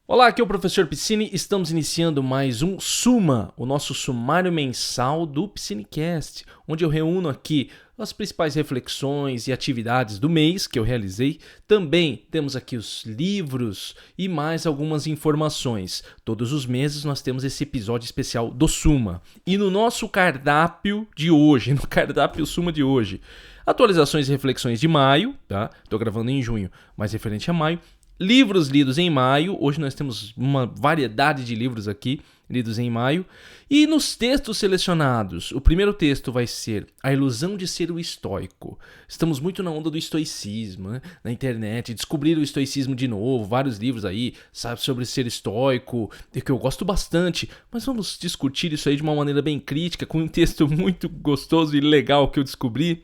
Olá, aqui é o Professor Piscine, estamos iniciando mais um Suma, o nosso sumário mensal do Piscinecast, onde eu reúno aqui as principais reflexões e atividades do mês que eu realizei. Também temos aqui os livros e mais algumas informações. Todos os meses nós temos esse episódio especial do Suma. E no nosso cardápio de hoje, no cardápio Suma de hoje, atualizações e reflexões de maio, tá? Tô gravando em junho, mas referente a maio. Livros lidos em maio, hoje nós temos uma variedade de livros aqui, lidos em maio. E nos textos selecionados, o primeiro texto vai ser A Ilusão de Ser o Estoico. Estamos muito na onda do estoicismo, né? Na internet, descobrir o estoicismo de novo, vários livros aí, sabe, sobre ser estoico, que eu gosto bastante. Mas vamos discutir isso aí de uma maneira bem crítica, com um texto muito gostoso e legal que eu descobri.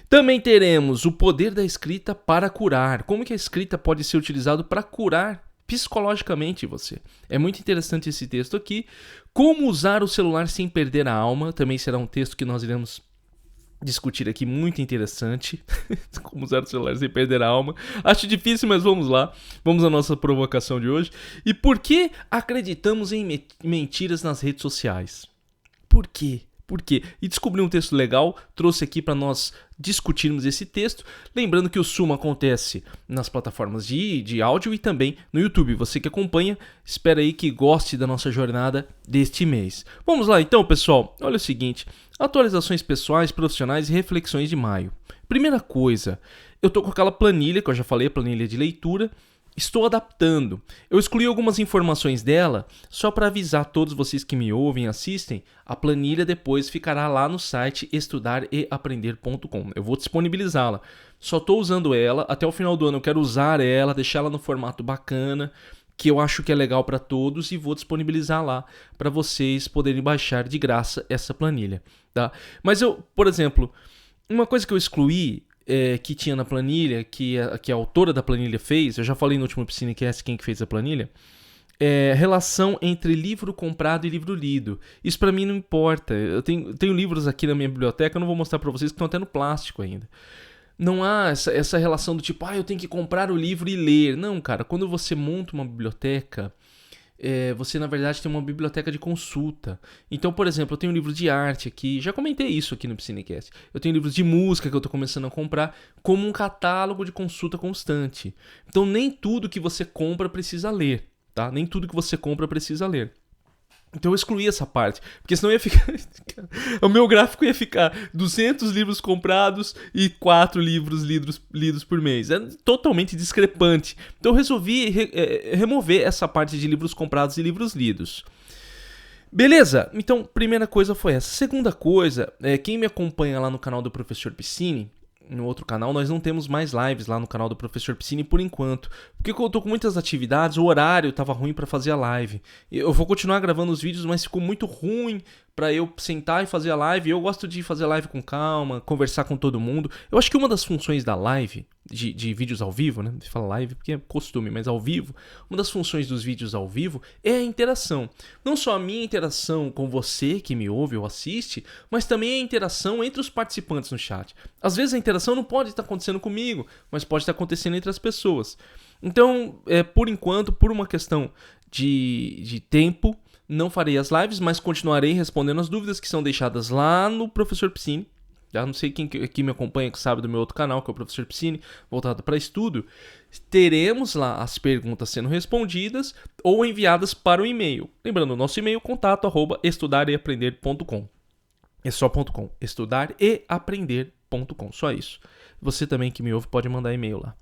Também teremos o poder da escrita para curar. Como que a escrita pode ser utilizada para curar psicologicamente você? É muito interessante esse texto aqui. Como usar o celular sem perder a alma. Também será um texto que nós iremos discutir aqui, muito interessante. Como usar o celular sem perder a alma. Acho difícil, mas vamos lá. Vamos à nossa provocação de hoje. E por que acreditamos em mentiras nas redes sociais? Por quê? Por quê? E descobri um texto legal, trouxe aqui para nós discutirmos esse texto. Lembrando que o Suma acontece nas plataformas de áudio e também no YouTube. Você que acompanha, espera aí que goste da nossa jornada deste mês. Vamos lá então, pessoal. Olha o seguinte, atualizações pessoais, profissionais e reflexões de maio. Primeira coisa, eu tô com aquela planilha que eu já falei, a planilha de leitura. Estou adaptando. Eu excluí algumas informações dela só para avisar todos vocês que me ouvem e assistem. A planilha depois ficará lá no site estudareaprender.com. Eu vou disponibilizá-la. Só estou usando ela. Até o final do ano eu quero usar ela, deixar ela no formato bacana, que eu acho que é legal para todos, e vou disponibilizar lá para vocês poderem baixar de graça essa planilha. Tá? Mas eu, por exemplo, uma coisa que eu excluí que tinha na planilha, que a autora da planilha fez, eu já falei no último Piscinecast quem que fez a planilha, relação entre livro comprado e livro lido. Isso pra mim não importa. Eu tenho livros aqui na minha biblioteca, eu não vou mostrar pra vocês que estão até no plástico ainda. Não há essa relação do tipo, eu tenho que comprar o livro e ler. Não, cara, quando você monta uma biblioteca, você na verdade tem uma biblioteca de consulta. Então, por exemplo, eu tenho livros de arte aqui, já comentei isso aqui no Piscinecast. Eu tenho livros de música que eu estou começando a comprar como um catálogo de consulta constante. Então, nem tudo que você compra precisa ler, tá? Nem tudo que você compra precisa ler. Então eu excluí essa parte, porque senão ia ficar... o meu gráfico ia ficar 200 livros comprados e 4 livros lidos por mês. É totalmente discrepante. Então eu resolvi remover essa parte de livros comprados e livros lidos. Beleza, então primeira coisa foi essa. Segunda coisa, quem me acompanha lá no canal do Professor Piscine, no outro canal, nós não temos mais lives lá no canal do Professor Piscine por enquanto, porque eu tô com muitas atividades, o horário tava ruim para fazer a live. Eu vou continuar gravando os vídeos, mas ficou muito ruim para eu sentar e fazer a live. Eu gosto de fazer a live com calma, conversar com todo mundo. Eu acho que uma das funções da live, de vídeos ao vivo, né? Você fala live porque é costume, mas ao vivo, uma das funções dos vídeos ao vivo é a interação. Não só a minha interação com você que me ouve ou assiste, mas também a interação entre os participantes no chat. Às vezes a interação não pode estar acontecendo comigo, mas pode estar acontecendo entre as pessoas. Então, por enquanto, por uma questão de tempo, não farei as lives, mas continuarei respondendo as dúvidas que são deixadas lá no Professor Piscine. Já não sei quem aqui me acompanha, que sabe do meu outro canal, que é o Professor Piscine, voltado para estudo. Teremos lá as perguntas sendo respondidas ou enviadas para o e-mail. Lembrando, o nosso e-mail, contato@estudareaprender.com. É só .com, estudareaprender.com, só isso. Você também que me ouve pode mandar e-mail lá.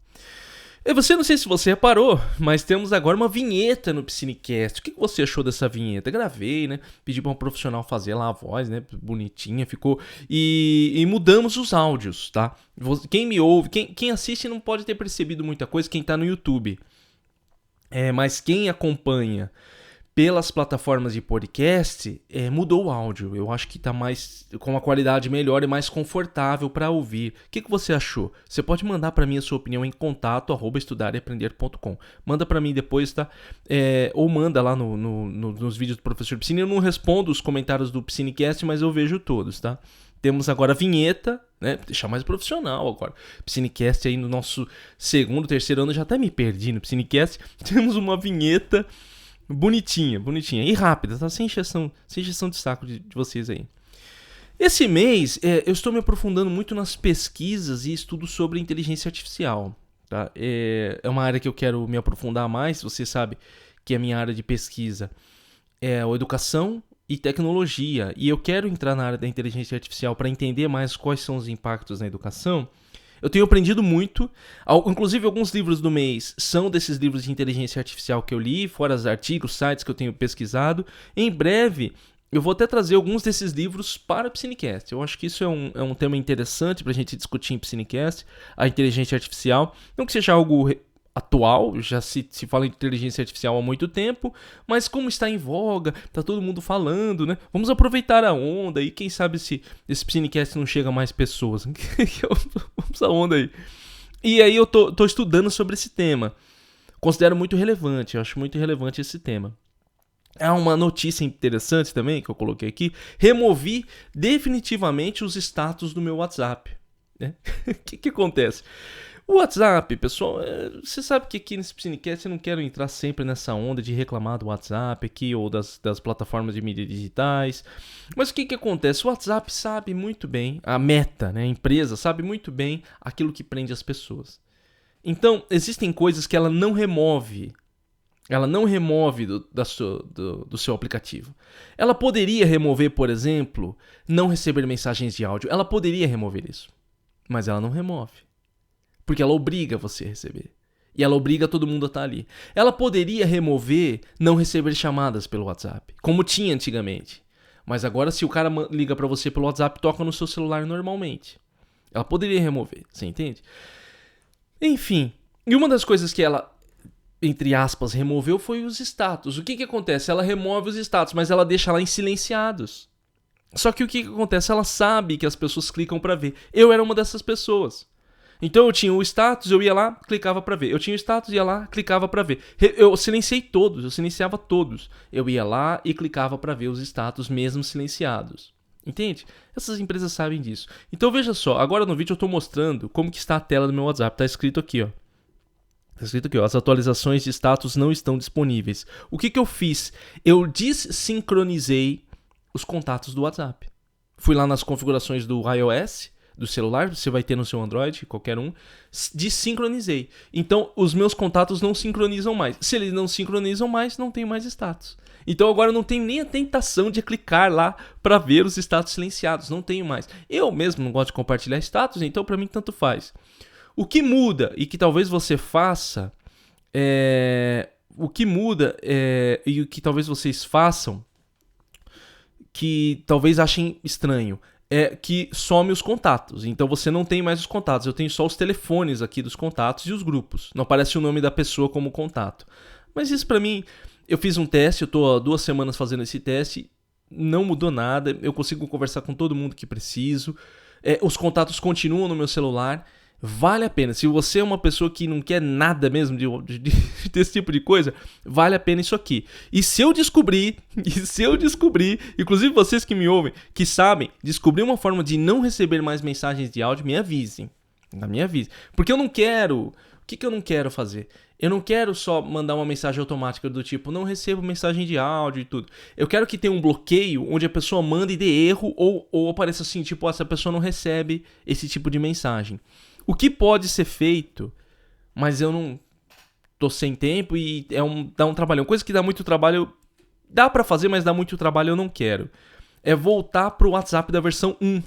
Você, não sei se você reparou, mas temos agora uma vinheta no Piscinecast. O que você achou dessa vinheta? Gravei, né? Pedi para um profissional fazer lá a voz, né? Bonitinha, ficou. E mudamos os áudios, tá? Quem me ouve, quem assiste não pode ter percebido muita coisa, quem tá no YouTube. Mas quem acompanha pelas plataformas de podcast, mudou o áudio. Eu acho que está mais com uma qualidade melhor e mais confortável para ouvir. O que você achou? Você pode mandar para mim a sua opinião em contato@estudareaprender.com. Manda para mim depois, tá? Ou manda lá nos vídeos do Professor Piscine. Eu não respondo os comentários do Piscinecast, mas eu vejo todos, tá? Temos agora a vinheta, né? Deixar mais profissional agora. Piscinecast aí no nosso segundo, terceiro ano, eu já até me perdi no Piscinecast. Temos uma vinheta bonitinha e rápida, tá? Sem encheção de saco de vocês aí. Esse mês, eu estou me aprofundando muito nas pesquisas e estudos sobre inteligência artificial. Tá? É uma área que eu quero me aprofundar mais. Você sabe que a minha área de pesquisa é a educação e tecnologia. E eu quero entrar na área da inteligência artificial para entender mais quais são os impactos na educação. Eu tenho aprendido muito. Inclusive, alguns livros do mês são desses livros de inteligência artificial que eu li, fora os artigos, sites que eu tenho pesquisado. Em breve, eu vou até trazer alguns desses livros para o Piscinecast. Eu acho que isso é um tema interessante para a gente discutir em Piscinecast, a inteligência artificial. Não que seja algo atual, já se fala em inteligência artificial há muito tempo, mas como está em voga, está todo mundo falando, né? Vamos aproveitar a onda e quem sabe se esse Piscinecast não chega a mais pessoas. Vamos a onda aí. E aí eu tô estudando sobre esse tema. Considero muito relevante, eu acho muito relevante esse tema. Há uma notícia interessante também que eu coloquei aqui. Removi definitivamente os status do meu WhatsApp. Né? O que acontece? O WhatsApp, pessoal, você sabe que aqui nesse Piscinecast eu não quero entrar sempre nessa onda de reclamar do WhatsApp aqui ou das plataformas de mídias digitais. Mas o que acontece? O WhatsApp sabe muito bem, a Meta, né, a empresa, sabe muito bem aquilo que prende as pessoas. Então, existem coisas que ela não remove. Ela não remove do seu aplicativo. Ela poderia remover, por exemplo, não receber mensagens de áudio. Ela poderia remover isso. Mas ela não remove. Porque ela obriga você a receber. E ela obriga todo mundo a estar ali. Ela poderia remover não receber chamadas pelo WhatsApp. Como tinha antigamente. Mas agora se o cara liga pra você pelo WhatsApp, toca no seu celular normalmente. Ela poderia remover. Você entende? Enfim. E uma das coisas que ela, entre aspas, removeu foi os status. O que acontece? Ela remove os status, mas ela deixa lá em silenciados. Só que o que acontece? Ela sabe que as pessoas clicam pra ver. Eu era uma dessas pessoas. Então eu tinha o status, eu ia lá, clicava pra ver. Eu tinha o status, ia lá, clicava pra ver. Eu silenciei todos, eu silenciava todos. Eu ia lá e clicava pra ver os status mesmo silenciados. Entende? Essas empresas sabem disso. Então veja só, agora no vídeo eu tô mostrando como que está a tela do meu WhatsApp. Tá escrito aqui, ó. As atualizações de status não estão disponíveis. O que eu fiz? Eu desincronizei os contatos do WhatsApp. Fui lá nas configurações do iOS, do celular, você vai ter no seu Android, qualquer um, desincronizei. Então, os meus contatos não sincronizam mais. Se eles não sincronizam mais, não tem mais status. Então, agora eu não tenho nem a tentação de clicar lá para ver os status silenciados. Não tenho mais. Eu mesmo não gosto de compartilhar status, então para mim tanto faz. O que muda, e que talvez você faça, o que muda e o que talvez vocês façam, que talvez achem estranho, é que some os contatos. Então você não tem mais os contatos. Eu tenho só os telefones aqui dos contatos e os grupos. Não aparece o nome da pessoa como contato. Mas isso pra mim, eu fiz um teste, eu tô há 2 semanas fazendo esse teste, não mudou nada, eu consigo conversar com todo mundo que preciso, os contatos continuam no meu celular. Vale a pena. Se você é uma pessoa que não quer nada mesmo desse tipo de coisa, vale a pena isso aqui. E se eu descobrir, inclusive vocês que me ouvem, que sabem, descobrir uma forma de não receber mais mensagens de áudio, me avisem. Me avisem. Porque eu não quero... O que eu não quero fazer? Eu não quero só mandar uma mensagem automática do tipo, não recebo mensagem de áudio e tudo. Eu quero que tenha um bloqueio onde a pessoa manda e dê erro ou apareça assim, tipo, essa pessoa não recebe esse tipo de mensagem. O que pode ser feito, mas eu não tô sem tempo e dá um trabalho. Uma coisa que dá muito trabalho, dá pra fazer, mas dá muito trabalho, eu não quero. É voltar pro WhatsApp da versão 1.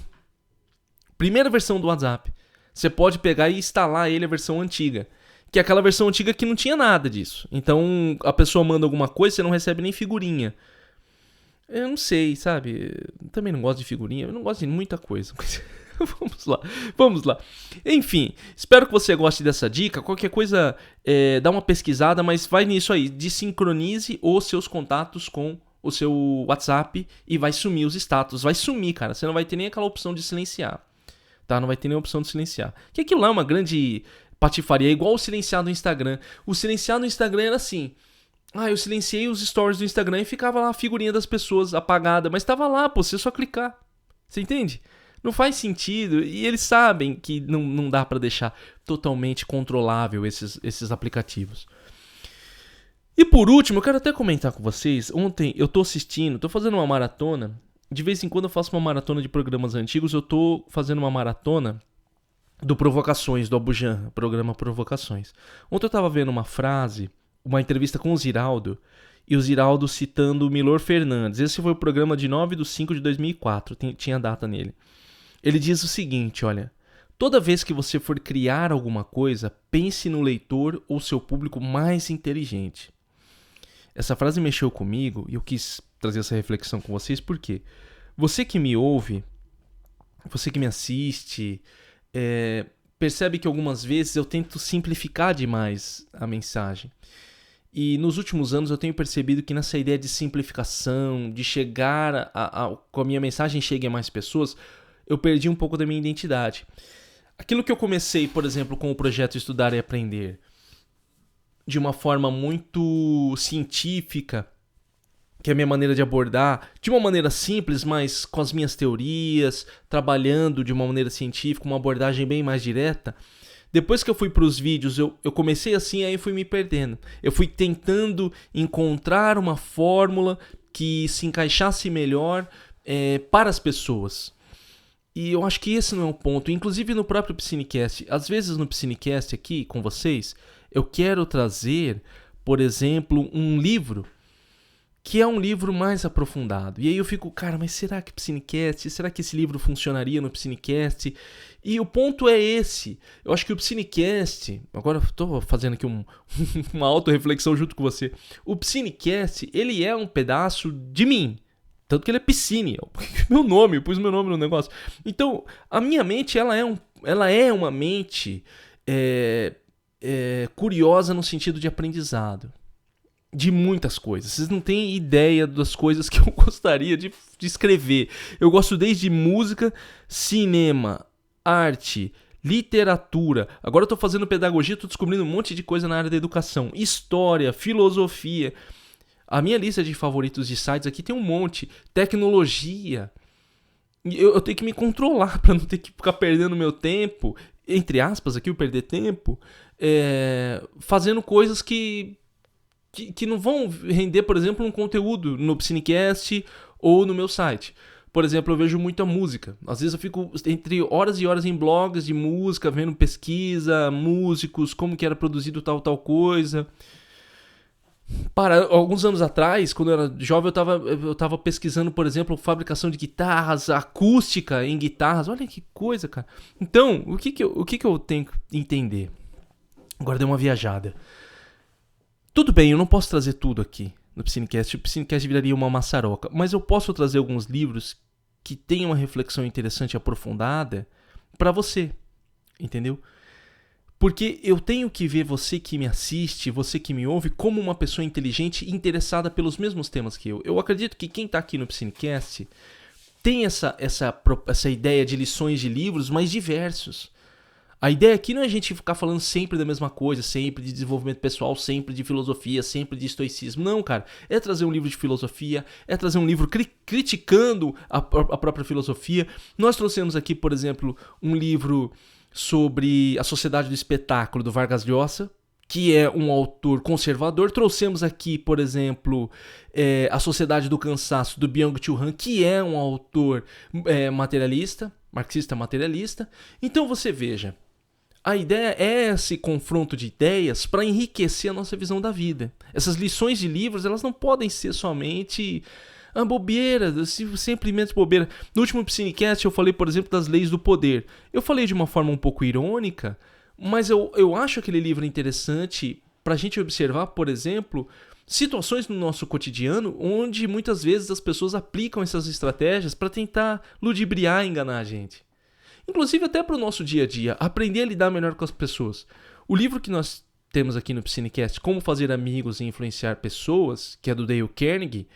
Primeira versão do WhatsApp. Você pode pegar e instalar ele, a versão antiga. Que é aquela versão antiga que não tinha nada disso. Então, a pessoa manda alguma coisa, você não recebe nem figurinha. Eu não sei, sabe? Eu também não gosto de figurinha, eu não gosto de muita coisa. Vamos lá. Enfim, espero que você goste dessa dica. Qualquer coisa, dá uma pesquisada, mas vai nisso aí. Desincronize os seus contatos com o seu WhatsApp e vai sumir os status. Vai sumir, cara. Você não vai ter nem aquela opção de silenciar. Tá? Não vai ter nem a opção de silenciar. Que aquilo lá é uma grande patifaria. É igual o silenciar do Instagram. O silenciar do Instagram era assim... eu silenciei os stories do Instagram e ficava lá a figurinha das pessoas apagada. Mas tava lá, pô. Você só clicar. Você entende? Não faz sentido. E eles sabem que não dá para deixar totalmente controlável esses aplicativos. E por último, eu quero até comentar com vocês. Ontem eu tô fazendo uma maratona. De vez em quando eu faço uma maratona de programas antigos. Eu tô fazendo uma maratona do Provocações, do Abujanra, programa Provocações. Ontem eu tava vendo uma entrevista com o Ziraldo, e o Ziraldo citando o Milor Fernandes. Esse foi o programa de 9/5/2004, tinha data nele. Ele diz o seguinte, olha: toda vez que você for criar alguma coisa, pense no leitor ou seu público mais inteligente. Essa frase mexeu comigo e eu quis trazer essa reflexão com vocês, porque você que me ouve, você que me assiste, percebe que algumas vezes eu tento simplificar demais a mensagem. E nos últimos anos eu tenho percebido que nessa ideia de simplificação, de chegar com a minha mensagem chegue a mais pessoas, eu perdi um pouco da minha identidade. Aquilo que eu comecei, por exemplo, com o projeto Estudar e Aprender, de uma forma muito científica, que é a minha maneira de abordar, de uma maneira simples, mas com as minhas teorias, trabalhando de uma maneira científica, uma abordagem bem mais direta. Depois que eu fui para os vídeos, eu comecei assim, aí fui me perdendo. Eu fui tentando encontrar uma fórmula que se encaixasse melhor para as pessoas. E eu acho que esse não é o ponto. Inclusive no próprio Piscinecast, às vezes no Piscinecast aqui com vocês, eu quero trazer, por exemplo, um livro que é um livro mais aprofundado. E aí eu fico, cara, mas será que Piscinecast? Será que esse livro funcionaria no Piscinecast? E o ponto é esse. Eu acho que o Piscinecast... Agora eu estou fazendo aqui uma autorreflexão junto com você. O Piscinecast, ele é um pedaço de mim. Tanto que ele é Piscine. Meu nome, eu pus meu nome no negócio. Então, a minha mente, ela é uma mente curiosa no sentido de aprendizado. De muitas coisas. Vocês não têm ideia das coisas que eu gostaria de escrever. Eu gosto desde música, cinema, arte, literatura. Agora eu tô fazendo pedagogia, tô descobrindo um monte de coisa na área da educação. História, filosofia. A minha lista de favoritos de sites aqui tem um monte. Tecnologia. Eu tenho que me controlar para não ter que ficar perdendo meu tempo, entre aspas aqui, o perder tempo, fazendo coisas que não vão render, por exemplo, um conteúdo no Piscinecast ou no meu site. Por exemplo, eu vejo muita música. Às vezes eu fico entre horas e horas em blogs de música, vendo pesquisa, músicos, como que era produzido tal coisa. Alguns anos atrás, quando eu era jovem, eu tava pesquisando, por exemplo, fabricação de guitarras, acústica em guitarras. Olha que coisa, cara. Então, o que eu tenho que entender? Agora dei uma viajada. Tudo bem, eu não posso trazer tudo aqui no Piscinecast. O Piscinecast viraria uma maçaroca. Mas eu posso trazer alguns livros que tenham uma reflexão interessante e aprofundada para você. Entendeu? Porque eu tenho que ver você que me assiste, você que me ouve, como uma pessoa inteligente e interessada pelos mesmos temas que eu. Eu acredito que quem está aqui no Piscinecast tem essa ideia de lições de livros mais diversos. A ideia aqui não é a gente ficar falando sempre da mesma coisa, sempre de desenvolvimento pessoal, sempre de filosofia, sempre de estoicismo. Não, cara. É trazer um livro de filosofia, é trazer um livro criticando a própria filosofia. Nós trouxemos aqui, por exemplo, um livro sobre a Sociedade do Espetáculo, do Vargas Llosa, que é um autor conservador. Trouxemos aqui, por exemplo, A Sociedade do Cansaço, do Byung-Chul Han, que é um autor materialista, marxista materialista. Então você veja, a ideia é esse confronto de ideias para enriquecer a nossa visão da vida. Essas lições de livros, elas não podem ser somente bobeira, simplesmente bobeira. No último Piscinecast eu falei, por exemplo, das leis do poder. Eu falei de uma forma um pouco irônica, mas eu acho aquele livro interessante para a gente observar, por exemplo, situações no nosso cotidiano onde muitas vezes as pessoas aplicam essas estratégias para tentar ludibriar e enganar a gente. Inclusive até para o nosso dia a dia, aprender a lidar melhor com as pessoas. O livro que nós temos aqui no Piscinecast, Como Fazer Amigos e Influenciar Pessoas, que é do Dale Carnegie,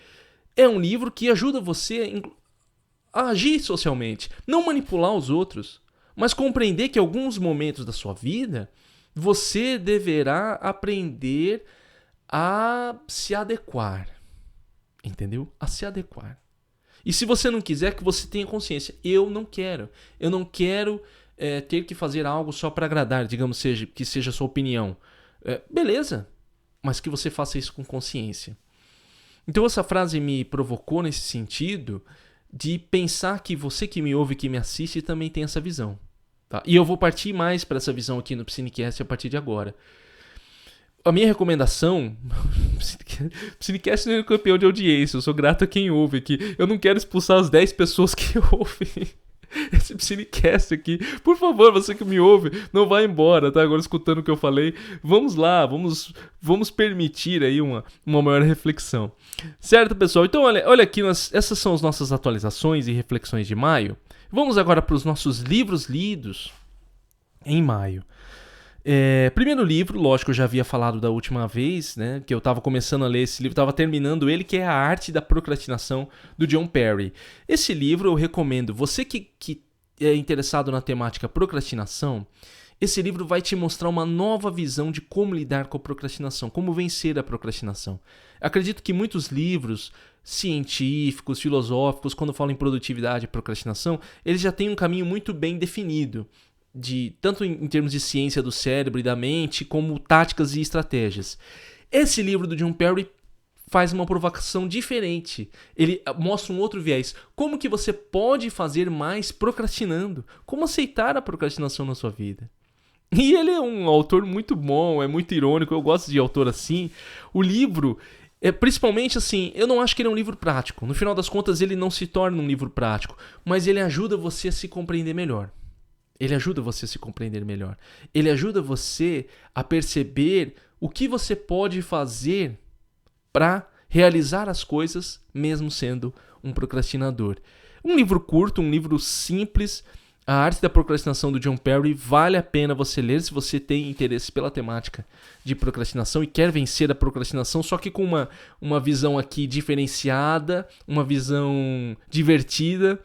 é um livro que ajuda você a agir socialmente, não manipular os outros, mas compreender que em alguns momentos da sua vida você deverá aprender a se adequar. Entendeu? A se adequar. E se você não quiser, que você tenha consciência. Eu não quero. Eu não quero ter que fazer algo só para agradar, digamos que seja a sua opinião. Beleza, mas que você faça isso com consciência. Então essa frase me provocou nesse sentido de pensar que você que me ouve, que me assiste, também tem essa visão. Tá? E eu vou partir mais para essa visão aqui no Psinecast a partir de agora. A minha recomendação... Psinecast não é campeão de audiência, eu sou grato a quem ouve aqui. Eu não quero expulsar as 10 pessoas que ouvem esse Psinecast aqui. Por favor, você que me ouve, não vá embora, tá? Agora escutando o que eu falei. Vamos lá, vamos permitir aí uma maior reflexão. Certo, pessoal? Então, olha aqui, essas são as nossas atualizações e reflexões de maio. Vamos agora para os nossos livros lidos em maio. Primeiro livro, lógico, eu já havia falado da última vez, né, que eu estava começando a ler esse livro, estava terminando ele, que é A Arte da Procrastinação, do John Perry. Esse livro eu recomendo, você que é interessado na temática procrastinação, esse livro vai te mostrar uma nova visão de como lidar com a procrastinação, como vencer a procrastinação. Acredito que muitos livros científicos, filosóficos, quando falam em produtividade e procrastinação, eles já têm um caminho muito bem definido, tanto em termos de ciência do cérebro e da mente, como táticas e estratégias. Esse livro do John Perry faz uma provocação diferente. Ele mostra um outro viés. Como que você pode fazer mais procrastinando? Como aceitar a procrastinação na sua vida? E ele é um autor muito bom, é muito irônico, eu gosto de autor assim. O livro, principalmente assim, eu não acho que ele é um livro prático. No final das contas, ele não se torna um livro prático, mas ele ajuda você a se compreender melhor. Ele ajuda você a se compreender melhor. Ele ajuda você a perceber o que você pode fazer para realizar as coisas, mesmo sendo um procrastinador. Um livro curto, um livro simples. A Arte da Procrastinação, do John Perry, vale a pena você ler se você tem interesse pela temática de procrastinação e quer vencer a procrastinação, só que com uma visão aqui diferenciada, uma visão divertida,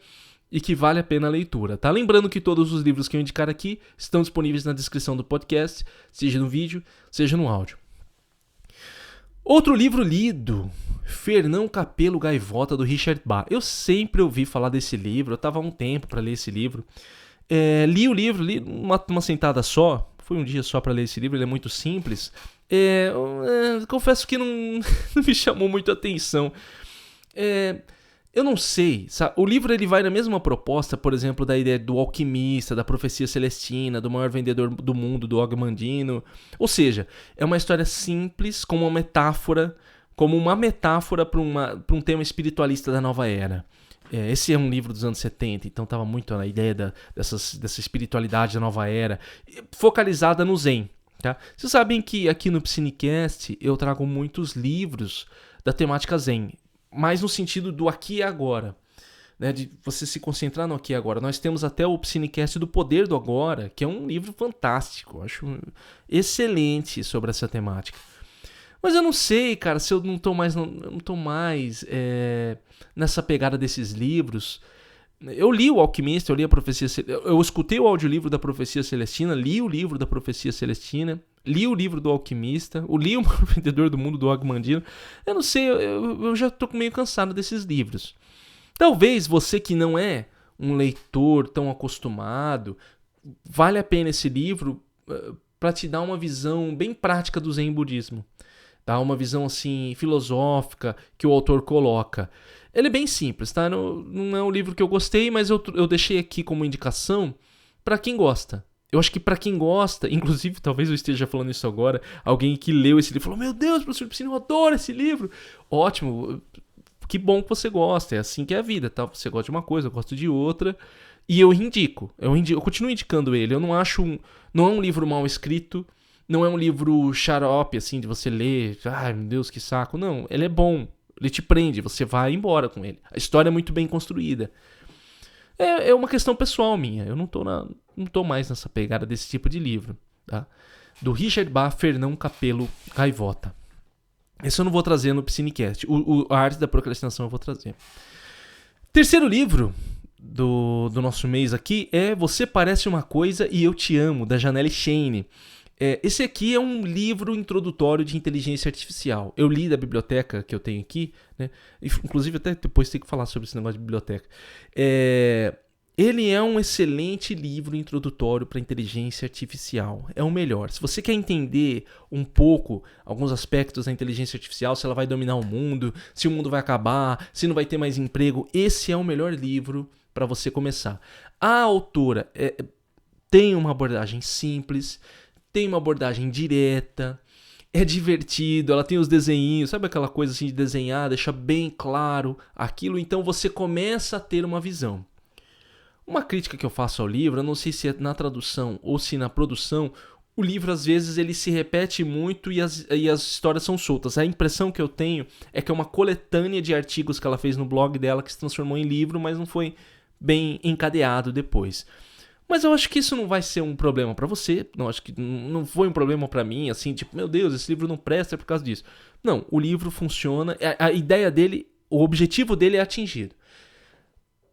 e que vale a pena a leitura, tá? Lembrando que todos os livros que eu indicar aqui estão disponíveis na descrição do podcast, seja no vídeo, seja no áudio. Outro livro lido, Fernão Capelo Gaivota, do Richard Bach. Eu sempre ouvi falar desse livro, eu estava há um tempo para ler esse livro. Li o livro, li uma sentada só, foi um dia só para ler esse livro, ele é muito simples. Confesso que não me chamou muito a atenção. Eu não sei, sabe? O livro ele vai na mesma proposta, por exemplo, da ideia do alquimista, da profecia celestina, do maior vendedor do mundo, do Og Mandino. Ou seja, é uma história simples, como uma metáfora para um tema espiritualista da nova era. Esse é um livro dos anos 70, então estava muito na ideia dessa espiritualidade da nova era, focalizada no Zen. Tá? Vocês sabem que aqui no Psinecast eu trago muitos livros da temática Zen, mais no sentido do aqui e agora, né? De você se concentrar no aqui e agora. Nós temos até o Psinecast do Poder do Agora, que é um livro fantástico, eu acho excelente sobre essa temática. Mas eu não sei, cara, se eu não tô mais nessa pegada desses livros. Eu li o Alquimista, eu li a Profecia Celestina, eu escutei o audiolivro da Profecia Celestina, li o livro da Profecia Celestina, li o livro do Alquimista, li o Vendedor do Mundo, do Og Mandino. Eu não sei, eu já tô meio cansado desses livros. Talvez você que não é um leitor tão acostumado, vale a pena esse livro para te dar uma visão bem prática do Zen Budismo. Tá? Uma visão assim filosófica que o autor coloca. Ele é bem simples, tá? Não é um livro que eu gostei, mas eu deixei aqui como indicação para quem gosta. Eu acho que para quem gosta, inclusive talvez eu esteja falando isso agora, alguém que leu esse livro falou: meu Deus, professor Piscina, eu adoro esse livro. Ótimo, que bom que você gosta, é assim que é a vida, tá? Você gosta de uma coisa, eu gosto de outra. E eu continuo indicando ele. Eu não acho, não é um livro mal escrito, não é um livro xarope, assim, de você ler, ai meu Deus, que saco. Não, ele é bom. Ele te prende, você vai embora com ele. A história é muito bem construída. É uma questão pessoal minha. Eu não tô mais nessa pegada desse tipo de livro. Tá? Do Richard Bach, Fernão Capelo Gaivota. Esse eu não vou trazer no Psinecast. A Arte da Procrastinação eu vou trazer. Terceiro livro do nosso mês aqui é Você Parece Uma Coisa e Eu Te Amo, da Janelle Shane. Esse aqui é um livro introdutório de inteligência artificial. Eu li da biblioteca que eu tenho aqui, né? Inclusive até depois tem que falar sobre esse negócio de biblioteca. Ele é um excelente livro introdutório para inteligência artificial. É o melhor. Se você quer entender um pouco alguns aspectos da inteligência artificial, se ela vai dominar o mundo, se o mundo vai acabar, se não vai ter mais emprego, esse é o melhor livro para você começar. A autora tem uma abordagem simples, tem uma abordagem direta, é divertido, ela tem os desenhinhos, sabe aquela coisa assim de desenhar, deixa bem claro aquilo, então você começa a ter uma visão. Uma crítica que eu faço ao livro, eu não sei se é na tradução ou se na produção, o livro às vezes ele se repete muito e as histórias são soltas. A impressão que eu tenho é que é uma coletânea de artigos que ela fez no blog dela que se transformou em livro, mas não foi bem encadeado depois. Mas eu acho que isso não vai ser um problema pra você. Não, acho que não foi um problema pra mim, assim, tipo, meu Deus, esse livro não presta por causa disso. Não, o livro funciona, a ideia dele, o objetivo dele é atingido.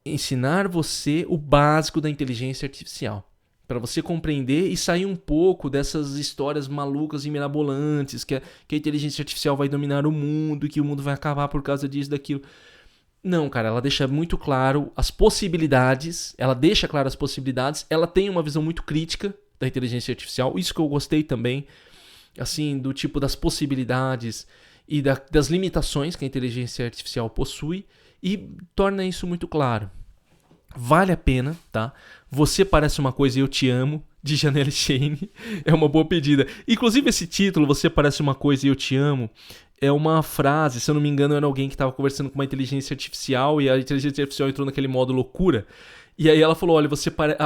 Ensinar você o básico da inteligência artificial. Pra você compreender e sair um pouco dessas histórias malucas e mirabolantes, que a inteligência artificial vai dominar o mundo, que o mundo vai acabar por causa disso, daquilo. Não, cara, ela deixa muito claro as possibilidades, ela tem uma visão muito crítica da inteligência artificial, isso que eu gostei também, assim, do tipo das possibilidades e das limitações que a inteligência artificial possui, e torna isso muito claro. Vale a pena, tá? Você Parece Uma Coisa e Eu Te Amo, de Janelle Shane, é uma boa pedida. Inclusive esse título, Você Parece Uma Coisa e Eu Te Amo, é uma frase, se eu não me engano, era alguém que estava conversando com uma inteligência artificial e a inteligência artificial entrou naquele modo loucura. E aí ela falou, olha,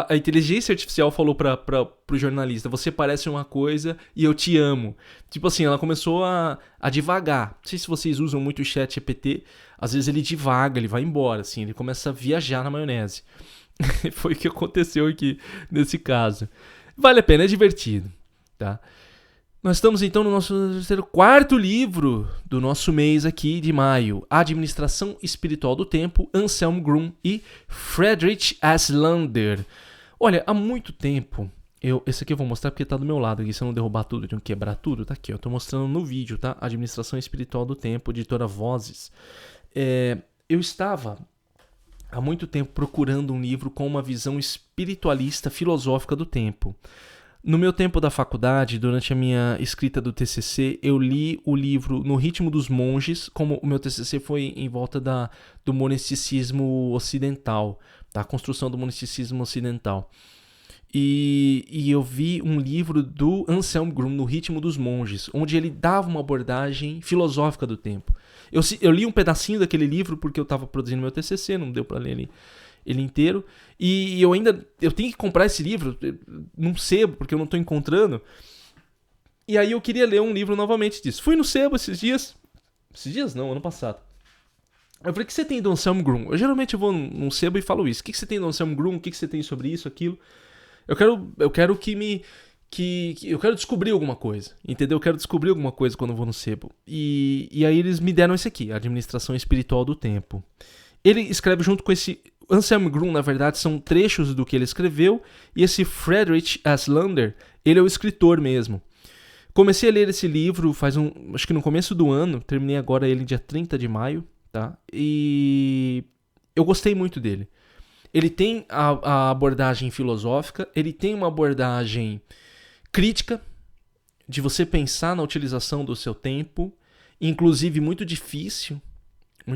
a inteligência artificial falou pro jornalista, você parece uma coisa e eu te amo. Tipo assim, ela começou a divagar. Não sei se vocês usam muito o chat GPT, às vezes ele divaga, ele vai embora, assim, ele começa a viajar na maionese. Foi o que aconteceu aqui nesse caso. Vale a pena, é divertido, tá? Nós estamos então no nosso quarto livro do nosso mês aqui de maio, A Administração Espiritual do Tempo, Anselm Grun e Friedrich Aslander. Olha, há muito tempo, esse aqui eu vou mostrar porque tá do meu lado aqui, se eu não derrubar tudo, de não quebrar tudo, tá aqui, eu tô mostrando no vídeo, tá? Administração Espiritual do Tempo, editora Vozes. Eu estava há muito tempo procurando um livro com uma visão espiritualista filosófica do tempo. No meu tempo da faculdade, durante a minha escrita do TCC, eu li o livro No Ritmo dos Monges, como o meu TCC foi em volta do monasticismo ocidental, da construção do monasticismo ocidental. E eu vi um livro do Anselm Grun, No Ritmo dos Monges, onde ele dava uma abordagem filosófica do tempo. Eu li um pedacinho daquele livro porque eu estava produzindo meu TCC, não deu para ler ele inteiro, e eu tenho que comprar esse livro num sebo, porque eu não estou encontrando, e aí eu queria ler um livro novamente disso. Fui no sebo esses dias não, ano passado. Eu falei, o que você tem do Anselm Grun? Eu geralmente vou num sebo e falo isso, o que você tem do Anselm Grun, o que você tem sobre isso, aquilo? Eu quero eu quero descobrir alguma coisa, entendeu? Eu quero descobrir alguma coisa quando eu vou no sebo, e aí eles me deram esse aqui, A Administração Espiritual do Tempo. Ele escreve junto com esse Anselm Grun, na verdade, são trechos do que ele escreveu, e esse Friedrich Aslander, ele é o escritor mesmo. Comecei a ler esse livro acho que no começo do ano, terminei agora ele dia 30 de maio, tá? E eu gostei muito dele. Ele tem a abordagem filosófica, ele tem uma abordagem crítica, de você pensar na utilização do seu tempo, inclusive muito difícil,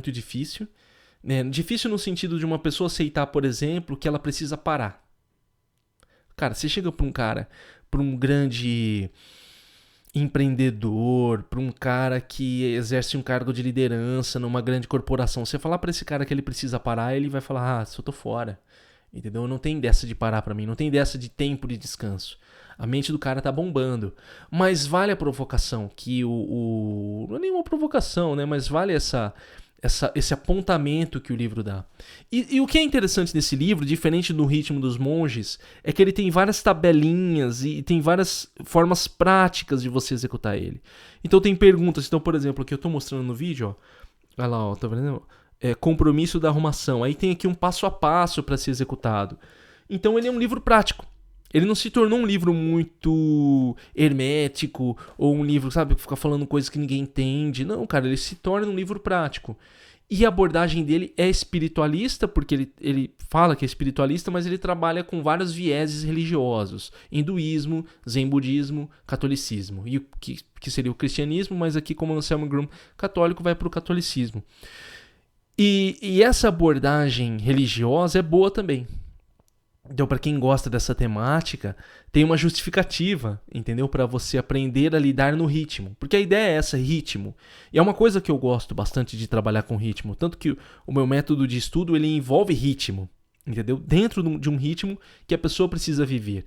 difícil no sentido de uma pessoa aceitar, por exemplo, que ela precisa parar. Cara, você chega para um grande empreendedor, para um cara que exerce um cargo de liderança numa grande corporação, você falar para esse cara que ele precisa parar, ele vai falar, eu tô fora. Entendeu? Não tem dessa de parar para mim, não tem dessa de tempo de descanso. A mente do cara tá bombando. Mas vale a provocação, que não é nenhuma provocação, né? Mas vale esse apontamento que o livro dá. E o que é interessante nesse livro, diferente do Ritmo dos Monges, é que ele tem várias tabelinhas e tem várias formas práticas de você executar ele. Então tem perguntas. Então, por exemplo, aqui eu estou mostrando no vídeo, ó. Olha lá, ó, tá vendo? Compromisso da arrumação. Aí tem aqui um passo a passo para ser executado. Então ele é um livro prático. Ele não se tornou um livro muito hermético ou um livro, sabe, que fica falando coisas que ninguém entende. Não, cara, ele se torna um livro prático. E a abordagem dele é espiritualista, porque ele fala que é espiritualista, mas ele trabalha com vários vieses religiosos. Hinduísmo, zen budismo, catolicismo. E o que seria o cristianismo, mas aqui, como o Anselmo Graham católico, vai para o catolicismo. E essa abordagem religiosa é boa também. Então, para quem gosta dessa temática, tem uma justificativa, entendeu? Para você aprender a lidar no ritmo. Porque a ideia é essa, ritmo. E é uma coisa que eu gosto bastante de trabalhar com ritmo. Tanto que o meu método de estudo, ele envolve ritmo, entendeu? Dentro de um ritmo que a pessoa precisa viver.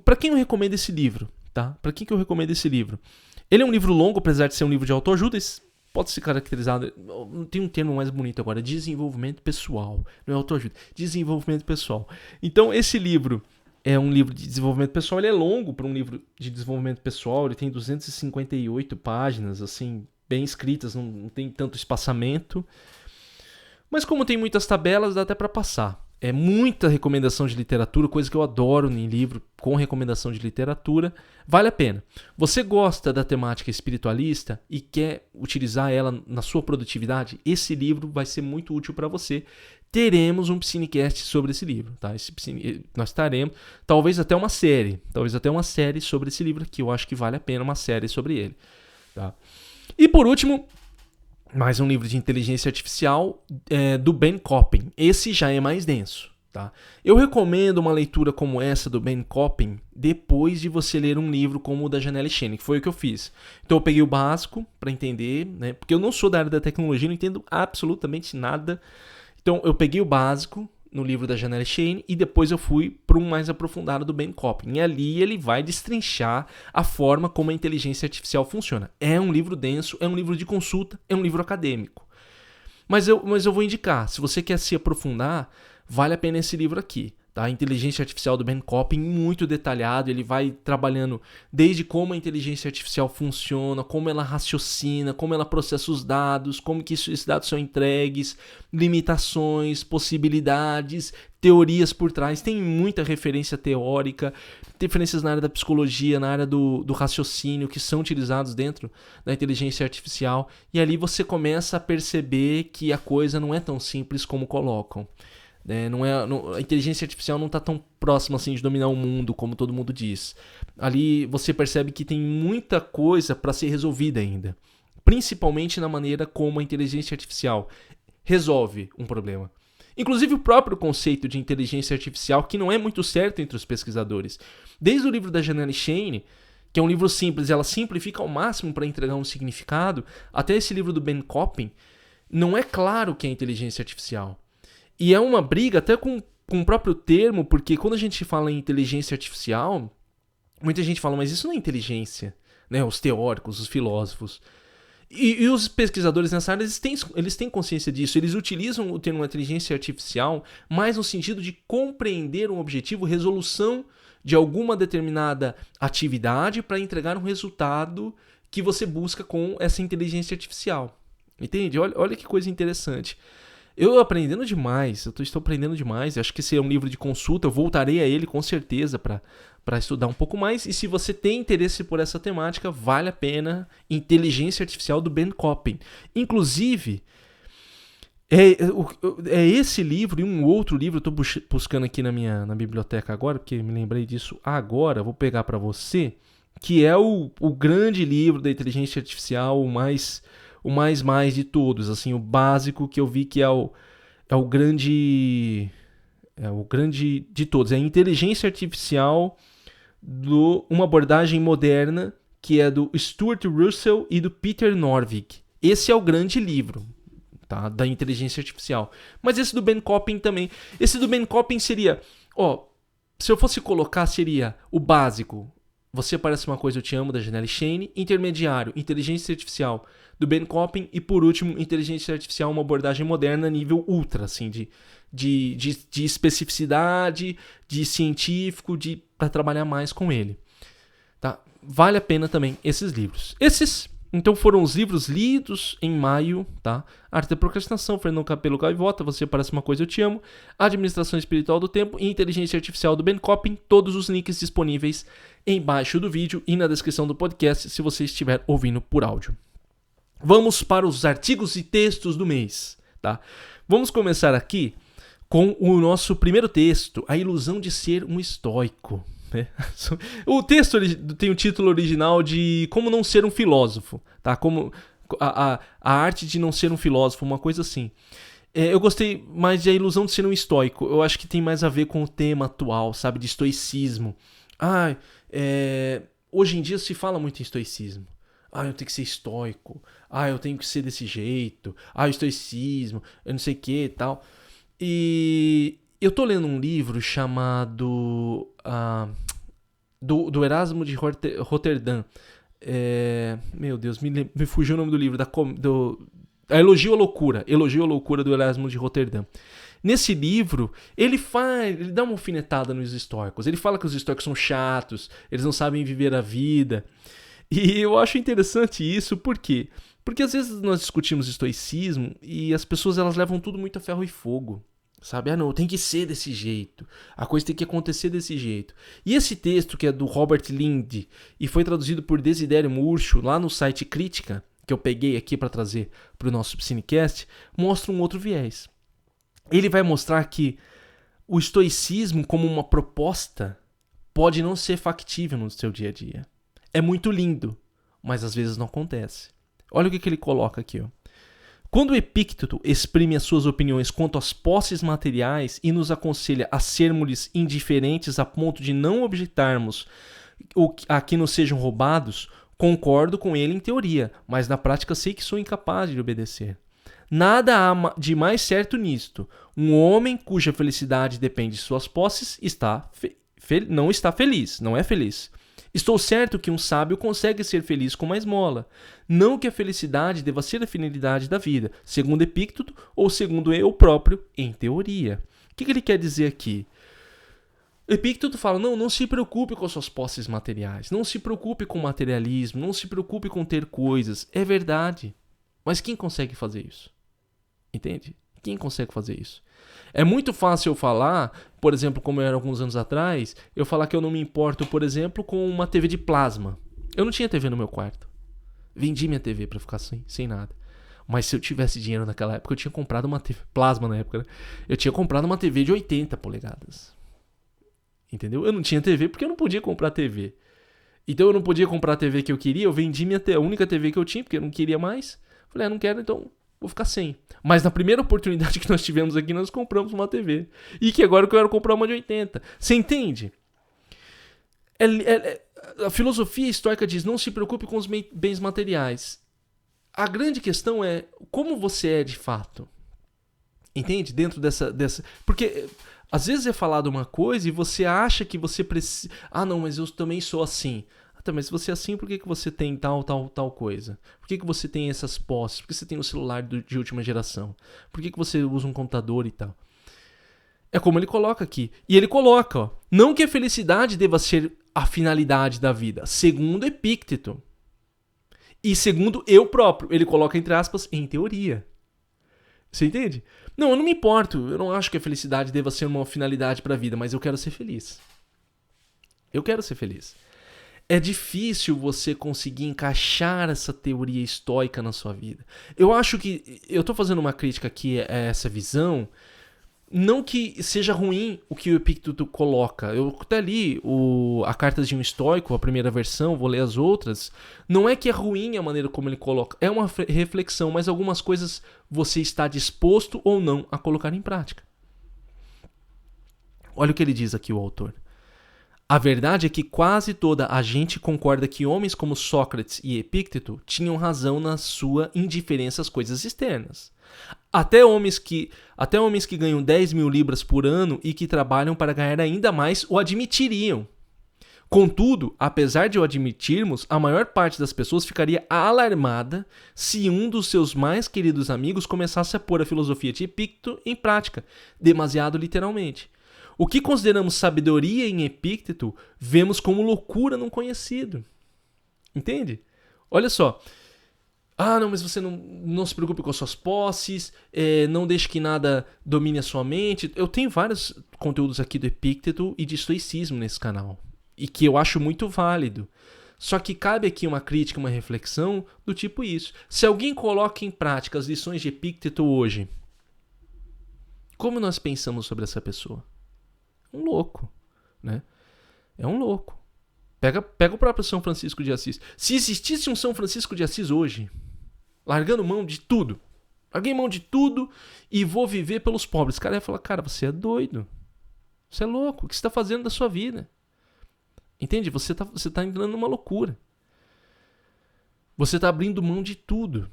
Para quem eu recomendo esse livro, tá? Para quem que eu recomendo esse livro? Ele é um livro longo, apesar de ser um livro de autoajuda. Pode ser caracterizado, tem um termo mais bonito agora, desenvolvimento pessoal, não é autoajuda, desenvolvimento pessoal. Então esse livro é um livro de desenvolvimento pessoal, ele é longo para um livro de desenvolvimento pessoal, ele tem 258 páginas, assim, bem escritas, não tem tanto espaçamento, mas como tem muitas tabelas, dá até para passar. É muita recomendação de literatura, coisa que eu adoro em livro com recomendação de literatura. Vale a pena. Você gosta da temática espiritualista e quer utilizar ela na sua produtividade? Esse livro vai ser muito útil para você. Teremos um Piscinecast sobre esse livro, tá? Nós teremos, talvez até uma série sobre esse livro aqui. Eu acho que vale a pena uma série sobre ele, tá? E por último, mais um livro de inteligência artificial do Ben Coppin. Esse já é mais denso, tá? Eu recomendo uma leitura como essa do Ben Coppin depois de você ler um livro como o da Janelle Shen, que foi o que eu fiz. Então eu peguei o básico para entender, né? Porque eu não sou da área da tecnologia, não entendo absolutamente nada. Então eu peguei o básico no livro da Janelle Shen e depois eu fui para um mais aprofundado do Ben Coppin. E ali ele vai destrinchar a forma como a inteligência artificial funciona. É um livro denso, é um livro de consulta, é um livro acadêmico. Mas eu vou indicar, se você quer se aprofundar, vale a pena esse livro aqui. Tá? A inteligência artificial do Ben Coppin, muito detalhado, ele vai trabalhando desde como a inteligência artificial funciona, como ela raciocina, como ela processa os dados, como que esses dados são entregues, limitações, possibilidades, teorias por trás. Tem muita referência teórica, referências na área da psicologia, na área do raciocínio, que são utilizados dentro da inteligência artificial, e ali você começa a perceber que a coisa não é tão simples como colocam. A inteligência artificial não está tão próxima assim de dominar o mundo como todo mundo diz. Ali você percebe que tem muita coisa para ser resolvida ainda, principalmente na maneira como a inteligência artificial resolve um problema. Inclusive o próprio conceito de inteligência artificial, que não é muito certo entre os pesquisadores. Desde o livro da Janelle Shen, que é um livro simples, ela simplifica ao máximo para entregar um significado, até esse livro do Ben Coppin, não é claro o que é inteligência artificial. E é uma briga até com o próprio termo, porque quando a gente fala em inteligência artificial, muita gente fala, mas isso não é inteligência, né? Os teóricos, os filósofos. E os pesquisadores nessa área, eles têm consciência disso. Eles utilizam o termo inteligência artificial mais no sentido de compreender um objetivo, resolução de alguma determinada atividade para entregar um resultado que você busca com essa inteligência artificial. Entende? Olha que coisa interessante. Eu aprendendo demais, estou aprendendo demais. Acho que esse é um livro de consulta, eu voltarei a ele com certeza para estudar um pouco mais. E se você tem interesse por essa temática, vale a pena Inteligência Artificial do Ben Coppin. Inclusive, é esse livro e um outro livro, eu estou buscando aqui na biblioteca agora, porque me lembrei disso agora, vou pegar para você, que é o grande livro da inteligência artificial, o mais de todos, assim, o básico que eu vi que é o grande de todos, é a inteligência artificial uma abordagem moderna, que é do Stuart Russell e do Peter Norvig. Esse é o grande livro, tá, da inteligência artificial. Mas esse do Ben Coppin também. Esse do Ben Coppin seria, se eu fosse colocar, seria o básico, Você Parece Uma Coisa, Eu Te Amo, da Janelle Shen. Intermediário, Inteligência Artificial, do Ben Coppin. E por último, Inteligência Artificial, uma abordagem moderna nível ultra, assim, de especificidade, de científico, para trabalhar mais com ele. Tá? Vale a pena também esses livros. Esses Então foram os livros lidos em maio, tá? Arte da Procrastinação, Fernando Capello Gaivota, Você Parece Uma Coisa, Eu Te Amo, Administração Espiritual do Tempo e Inteligência Artificial do Ben Coppin, todos os links disponíveis embaixo do vídeo e na descrição do podcast, se você estiver ouvindo por áudio. Vamos para os artigos e textos do mês, tá? Vamos começar aqui com o nosso primeiro texto, A Ilusão de Ser um Estoico. O texto tem o título original de Como Não Ser um Filósofo, tá? Como a arte de não ser um filósofo, uma coisa assim. Eu gostei mais de A Ilusão de Ser um Estoico. Eu acho que tem mais a ver com o tema atual, sabe? De estoicismo. Hoje em dia se fala muito em estoicismo. Eu tenho que ser estoico. Eu tenho que ser desse jeito. O estoicismo, eu não sei o que e tal. E eu tô lendo um livro chamado do Erasmo de Roterdã. Meu Deus, me fugiu o nome do livro. Elogio à Loucura. Elogio à Loucura do Erasmo de Roterdã. Nesse livro, ele dá uma alfinetada nos estoicos. Ele fala que os estoicos são chatos, eles não sabem viver a vida. E eu acho interessante isso, por quê? Porque às vezes nós discutimos estoicismo e as pessoas elas levam tudo muito a ferro e fogo. Sabe? Não, tem que ser desse jeito. A coisa tem que acontecer desse jeito. E esse texto, que é do Robert Linde e foi traduzido por Desidério Murcho lá no site Crítica, que eu peguei aqui para trazer para o nosso Piscinecast, mostra um outro viés. Ele vai mostrar que o estoicismo como uma proposta pode não ser factível no seu dia a dia. É muito lindo, mas às vezes não acontece. Olha o que ele coloca aqui, ó. Quando Epícteto exprime as suas opiniões quanto às posses materiais e nos aconselha a sermos indiferentes a ponto de não objetarmos a que nos sejam roubados, concordo com ele em teoria, mas na prática sei que sou incapaz de obedecer. Nada há de mais certo nisto. Um homem cuja felicidade depende de suas posses não está feliz, não é feliz. Estou certo que um sábio consegue ser feliz com uma esmola. Não que a felicidade deva ser a finalidade da vida, segundo Epícteto ou segundo eu próprio, em teoria. O que ele quer dizer aqui? Epícteto fala, não se preocupe com as suas posses materiais, não se preocupe com o materialismo, não se preocupe com ter coisas. É verdade. Mas quem consegue fazer isso? Entende? Quem consegue fazer isso? É muito fácil eu falar, por exemplo, como eu era alguns anos atrás, eu falar que eu não me importo, por exemplo, com uma TV de plasma. Eu não tinha TV no meu quarto. Vendi minha TV pra ficar sem nada. Mas se eu tivesse dinheiro naquela época, eu tinha comprado uma TV... Plasma na época, né? Eu tinha comprado uma TV de 80 polegadas. Entendeu? Eu não tinha TV porque eu não podia comprar TV. Então eu não podia comprar a TV que eu queria, eu vendi a única TV que eu tinha, porque eu não queria mais. Falei, não quero, então... vou ficar sem. Mas na primeira oportunidade que nós tivemos aqui, nós compramos uma TV. E que agora eu quero comprar uma de 80. Você entende? A filosofia estoica diz, não se preocupe com os bens materiais. A grande questão é como você é de fato. Entende? Dentro dessa... Porque às vezes é falado uma coisa e você acha que você precisa... não, mas eu também sou assim. Mas se você é assim, por que você tem tal coisa? Por que você tem essas posses? Por que você tem um celular de última geração? Por que você usa um computador e tal? É como ele coloca aqui. E ele coloca, ó, não que a felicidade deva ser a finalidade da vida, segundo Epícteto. E segundo eu próprio, ele coloca entre aspas, em teoria. Você entende? Não, eu não me importo. Eu não acho que a felicidade deva ser uma finalidade para a vida, mas eu quero ser feliz. Eu quero ser feliz. É difícil você conseguir encaixar essa teoria estoica na sua vida. Eu acho que... Eu estou fazendo uma crítica aqui a essa visão. Não que seja ruim o que o Epícteto coloca. Eu até li a Cartas de um Estoico, a primeira versão, vou ler as outras. Não é que é ruim a maneira como ele coloca. É uma reflexão, mas algumas coisas você está disposto ou não a colocar em prática. Olha o que ele diz aqui, o autor. A verdade é que quase toda a gente concorda que homens como Sócrates e Epícteto tinham razão na sua indiferença às coisas externas. Até homens que ganham 10 mil libras por ano e que trabalham para ganhar ainda mais o admitiriam. Contudo, apesar de o admitirmos, a maior parte das pessoas ficaria alarmada se um dos seus mais queridos amigos começasse a pôr a filosofia de Epícteto em prática, demasiado literalmente. O que consideramos sabedoria em Epícteto, vemos como loucura num conhecido. Entende? Olha só, Ah, não, mas você não se preocupe com as suas posses, não deixe que nada domine a sua mente. Eu tenho vários conteúdos aqui do Epícteto e de estoicismo nesse canal, e que eu acho muito válido. Só que cabe aqui uma crítica, uma reflexão do tipo isso. Se alguém coloca em prática as lições de Epícteto hoje, como nós pensamos sobre essa pessoa? Um louco, né? É um louco. Pega o próprio São Francisco de Assis. Se existisse um São Francisco de Assis hoje, largando mão de tudo, larguei mão de tudo e vou viver pelos pobres. O cara ia falar, cara, você é doido. Você é louco. O que você está fazendo da sua vida? Entende? Você tá entrando numa loucura. Você está abrindo mão de tudo.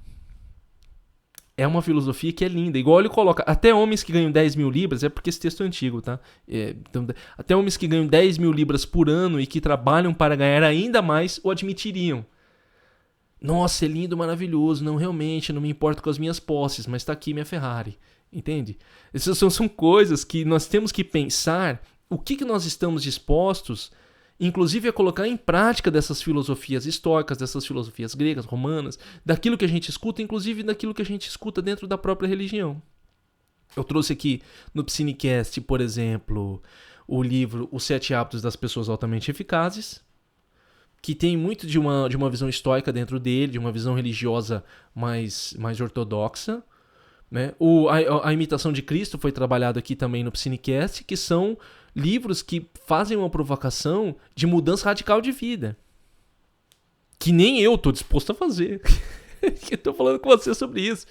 É uma filosofia que é linda. Igual ele coloca, até homens que ganham 10 mil libras, é porque esse texto é antigo, tá? Então, até homens que ganham 10 mil libras por ano e que trabalham para ganhar ainda mais, o admitiriam. Nossa, é lindo, maravilhoso. Não, realmente, não me importo com as minhas posses, mas está aqui minha Ferrari. Entende? Essas são coisas que nós temos que pensar o que nós estamos dispostos, inclusive, a colocar em prática dessas filosofias estoicas, dessas filosofias gregas, romanas, daquilo que a gente escuta, inclusive daquilo que a gente escuta dentro da própria religião. Eu trouxe aqui no Psinecast, por exemplo, o livro Os 7 Hábitos das Pessoas Altamente Eficazes, que tem muito de uma visão estoica dentro dele, de uma visão religiosa mais ortodoxa. Né? A Imitação de Cristo foi trabalhado aqui também no Psinecast, que são livros que fazem uma provocação de mudança radical de vida. Que nem eu estou disposto a fazer. Estou falando com você sobre isso.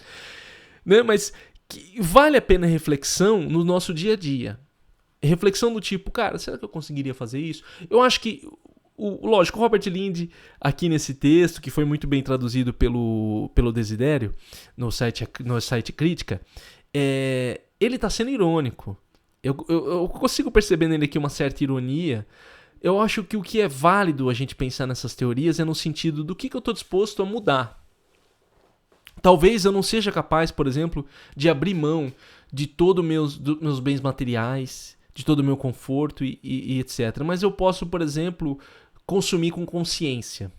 Né? Mas que vale a pena reflexão no nosso dia a dia. Reflexão do tipo, cara, será que eu conseguiria fazer isso? Eu acho que, lógico, o Robert Lind, aqui nesse texto, que foi muito bem traduzido pelo Desidério, no site Crítica, ele está sendo irônico. Eu consigo perceber nele aqui uma certa ironia. Eu acho que o que é válido a gente pensar nessas teorias é no sentido do que eu estou disposto a mudar. Talvez eu não seja capaz, por exemplo, de abrir mão de todos meus bens materiais, de todo o meu conforto e etc. Mas eu posso, por exemplo, consumir com consciência.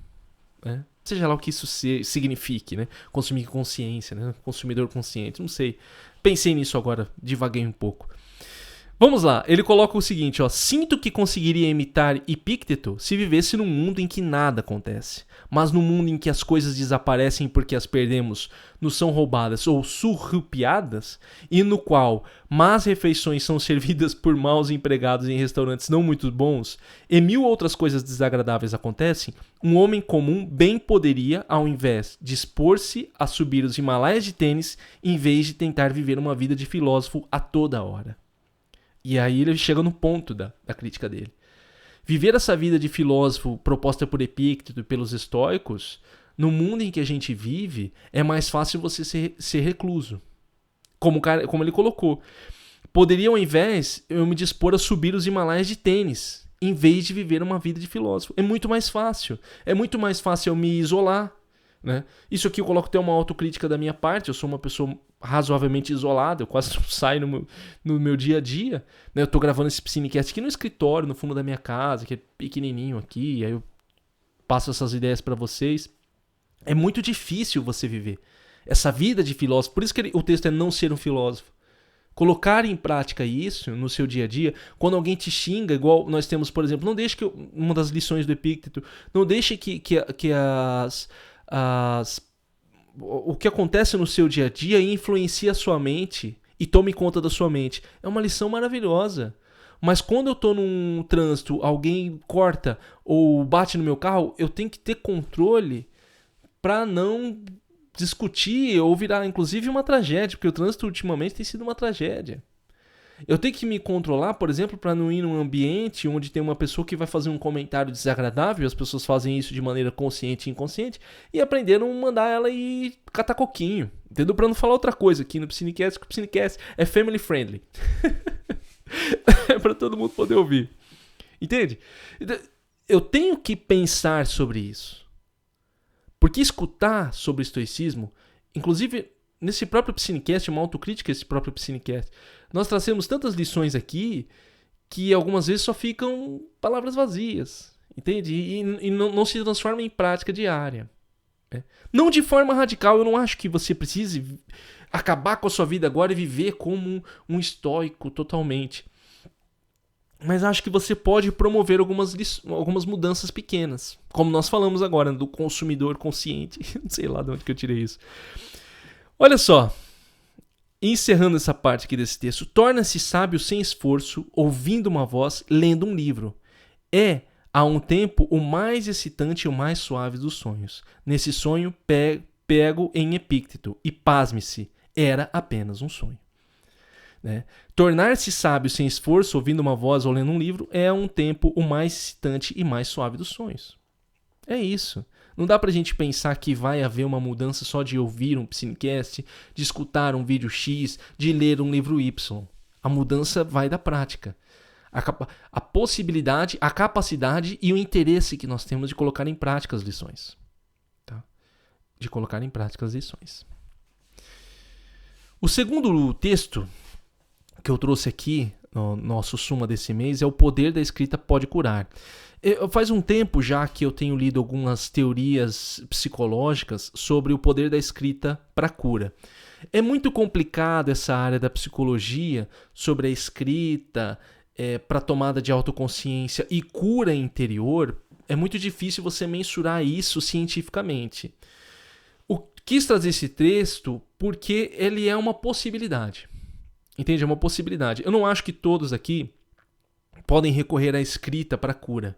Né? Seja lá o que isso signifique, né? Consumir com consciência, né? Consumidor consciente, não sei. Pensei nisso agora, divaguei um pouco. Vamos lá, ele coloca o seguinte, ó: sinto que conseguiria imitar Epícteto se vivesse num mundo em que nada acontece, mas num mundo em que as coisas desaparecem porque as perdemos, nos são roubadas ou surrupiadas, e no qual más refeições são servidas por maus empregados em restaurantes não muito bons, e 1000 outras coisas desagradáveis acontecem, um homem comum bem poderia, ao invés de expor-se a subir os Himalaias de tênis, em vez de tentar viver uma vida de filósofo a toda hora. E aí ele chega no ponto da crítica dele. Viver essa vida de filósofo proposta por Epícteto e pelos estoicos, no mundo em que a gente vive, é mais fácil você ser recluso. Como ele colocou. Poderia, ao invés, eu me dispor a subir os Himalaias de tênis, em vez de viver uma vida de filósofo. É muito mais fácil. É muito mais fácil eu me isolar. Né? Isso aqui eu coloco até uma autocrítica da minha parte. Eu sou uma pessoa razoavelmente isolada, eu quase não saio no meu dia a dia. Né? Eu tô gravando esse Psinecast aqui no escritório, no fundo da minha casa, que é pequenininho aqui, aí eu passo essas ideias para vocês. É muito difícil você viver essa vida de filósofo. Por isso que o texto é não ser um filósofo. Colocar em prática isso no seu dia a dia, quando alguém te xinga, igual nós temos, por exemplo, não deixe que uma das lições do Epícteto, não deixe que o que acontece no seu dia a dia influencia a sua mente e tome conta da sua mente. É uma lição maravilhosa. Mas quando eu estou num trânsito, alguém corta ou bate no meu carro, eu tenho que ter controle para não discutir ou virar, inclusive, uma tragédia, porque o trânsito ultimamente tem sido uma tragédia. Eu tenho que me controlar, por exemplo, para não ir num ambiente onde tem uma pessoa que vai fazer um comentário desagradável, as pessoas fazem isso de maneira consciente e inconsciente, e aprenderam a mandar ela ir catar coquinho, entendeu? Para não falar outra coisa aqui no Psinecast, que o Psinecast é family friendly. É para todo mundo poder ouvir. Entende? Eu tenho que pensar sobre isso. Porque escutar sobre estoicismo, inclusive nesse próprio Psinecast, uma autocrítica a esse próprio Psinecast, nós trazemos tantas lições aqui que algumas vezes só ficam palavras vazias, entende? E não se transforma em prática diária. Não de forma radical, eu não acho que você precise acabar com a sua vida agora e viver como um estoico totalmente. Mas acho que você pode promover algumas mudanças pequenas. Como nós falamos agora, do consumidor consciente. Não sei lá de onde que eu tirei isso. Olha só. Encerrando essa parte aqui desse texto. Torna-se sábio sem esforço, ouvindo uma voz, lendo um livro. É, há um tempo, o mais excitante e o mais suave dos sonhos. Nesse sonho, pego em Epícteto. E pasme-se, era apenas um sonho. Né? Tornar-se sábio sem esforço, ouvindo uma voz ou lendo um livro, é a um tempo o mais excitante e mais suave dos sonhos. É isso. Não dá pra gente pensar que vai haver uma mudança só de ouvir um Psinecast, de escutar um vídeo X, de ler um livro Y. A mudança vai da prática. A possibilidade, a capacidade e o interesse que nós temos de colocar em prática as lições. Tá? De colocar em prática as lições. O segundo texto que eu trouxe aqui, no nosso suma desse mês, é O Poder da Escrita Pode Curar. Faz um tempo já que eu tenho lido algumas teorias psicológicas sobre o poder da escrita para cura. É muito complicado essa área da psicologia sobre a escrita para tomada de autoconsciência e cura interior. É muito difícil você mensurar isso cientificamente. Quis trazer esse texto porque ele é uma possibilidade. Entende? É uma possibilidade. Eu não acho que todos aqui podem recorrer à escrita para cura.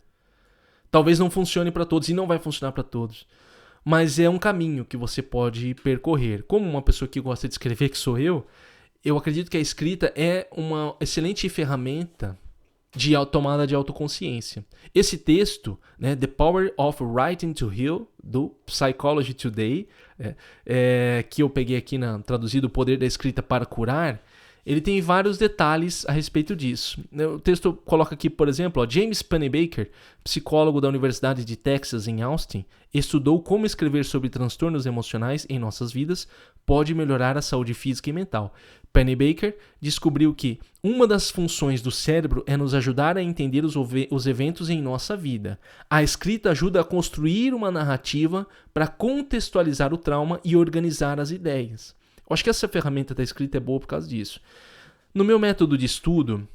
Talvez não funcione para todos e não vai funcionar para todos. Mas é um caminho que você pode percorrer. Como uma pessoa que gosta de escrever, que sou eu acredito que a escrita é uma excelente ferramenta de tomada de autoconsciência. Esse texto, né, The Power of Writing to Heal, do Psychology Today, que eu peguei aqui traduzido O Poder da Escrita para Curar, ele tem vários detalhes a respeito disso. O texto coloca aqui, por exemplo, James Pennebaker, psicólogo da Universidade de Texas em Austin, estudou como escrever sobre transtornos emocionais em nossas vidas pode melhorar a saúde física e mental. Pennebaker descobriu que uma das funções do cérebro é nos ajudar a entender os eventos em nossa vida. A escrita ajuda a construir uma narrativa para contextualizar o trauma e organizar as ideias. Eu acho que essa ferramenta da escrita é boa por causa disso. No meu método de estudo,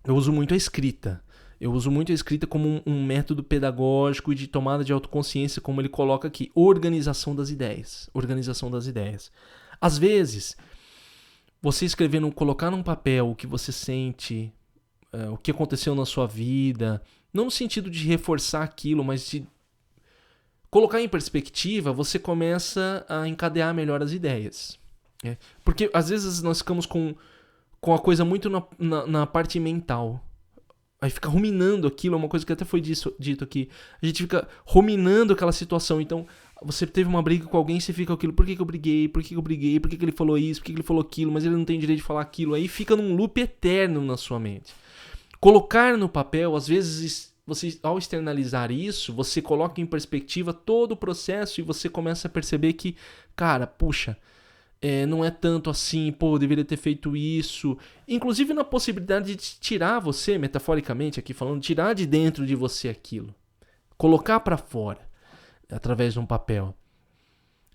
eu uso muito a escrita. Eu uso muito a escrita como um método pedagógico e de tomada de autoconsciência, como ele coloca aqui. Organização das ideias. Organização das ideias. Às vezes, você escrevendo, colocar num papel o que você sente, o que aconteceu na sua vida, não no sentido de reforçar aquilo, mas de colocar em perspectiva, você começa a encadear melhor as ideias. Porque às vezes nós ficamos com a coisa muito na parte mental. Aí fica ruminando aquilo, é uma coisa que até foi dito aqui. A gente fica ruminando aquela situação. Então, você teve uma briga com alguém, você fica aquilo, por que eu briguei? Por que eu briguei? Por que ele falou isso? Por que ele falou aquilo? Mas ele não tem direito de falar aquilo. Aí fica num loop eterno na sua mente. Colocar no papel, às vezes, você, ao externalizar isso, você coloca em perspectiva todo o processo e você começa a perceber que, cara, puxa, não é tanto assim, eu deveria ter feito isso. Inclusive na possibilidade de tirar você, metaforicamente aqui falando, tirar de dentro de você aquilo. Colocar para fora, através de um papel.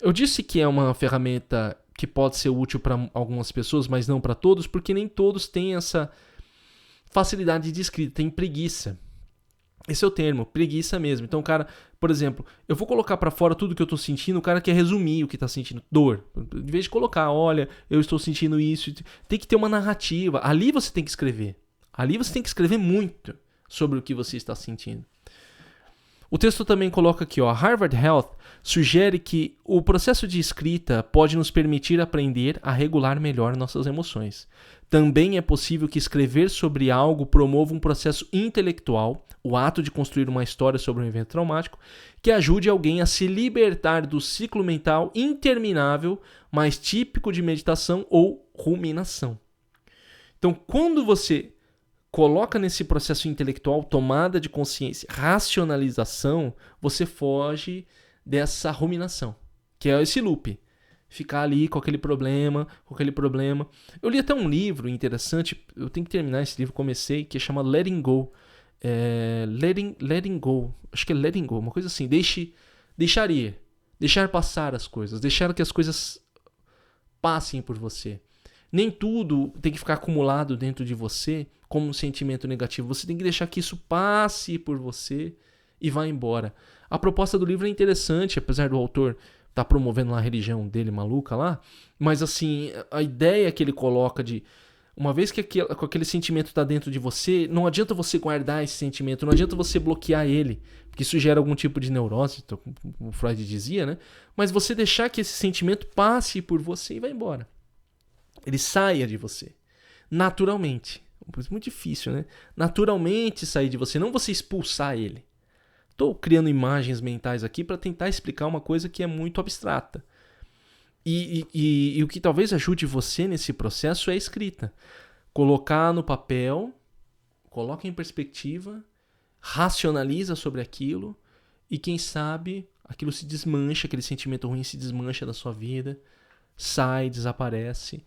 Eu disse que é uma ferramenta que pode ser útil para algumas pessoas, mas não para todos, porque nem todos têm essa facilidade de escrita, tem preguiça. Esse é o termo, preguiça mesmo. Então o cara, por exemplo, eu vou colocar pra fora tudo que eu tô sentindo, o cara quer resumir o que tá sentindo, dor. Em vez de colocar, olha, eu estou sentindo isso, tem que ter uma narrativa. Ali você tem que escrever. Ali você tem que escrever muito sobre o que você está sentindo. O texto também coloca aqui, Harvard Health sugere que o processo de escrita pode nos permitir aprender a regular melhor nossas emoções. Também é possível que escrever sobre algo promova um processo intelectual, o ato de construir uma história sobre um evento traumático, que ajude alguém a se libertar do ciclo mental interminável, mais típico de meditação ou ruminação. Então, quando você coloca nesse processo intelectual, tomada de consciência, racionalização, você foge dessa ruminação, que é esse loop. Ficar ali com aquele problema. Eu li até um livro interessante, eu tenho que terminar esse livro, comecei, que chama Letting Go. Letting Go, acho que é Letting Go, uma coisa assim, deixar ir. Deixar passar as coisas, deixar que as coisas passem por você. Nem tudo tem que ficar acumulado dentro de você como um sentimento negativo. Você tem que deixar que isso passe por você e vá embora. A proposta do livro é interessante, apesar do autor estar promovendo lá a religião dele maluca lá, mas assim, a ideia que ele coloca de uma vez que aquele sentimento está dentro de você, não adianta você guardar esse sentimento, não adianta você bloquear ele, porque isso gera algum tipo de neurose, como o Freud dizia, né? Mas você deixar que esse sentimento passe por você e vá embora. Ele saia de você. Naturalmente. É muito difícil, né? Naturalmente sair de você, não você expulsar ele. Estou criando imagens mentais aqui para tentar explicar uma coisa que é muito abstrata. E o que talvez ajude você nesse processo é a escrita. Colocar no papel, coloca em perspectiva, racionaliza sobre aquilo e quem sabe aquilo se desmancha, aquele sentimento ruim se desmancha da sua vida, sai, desaparece.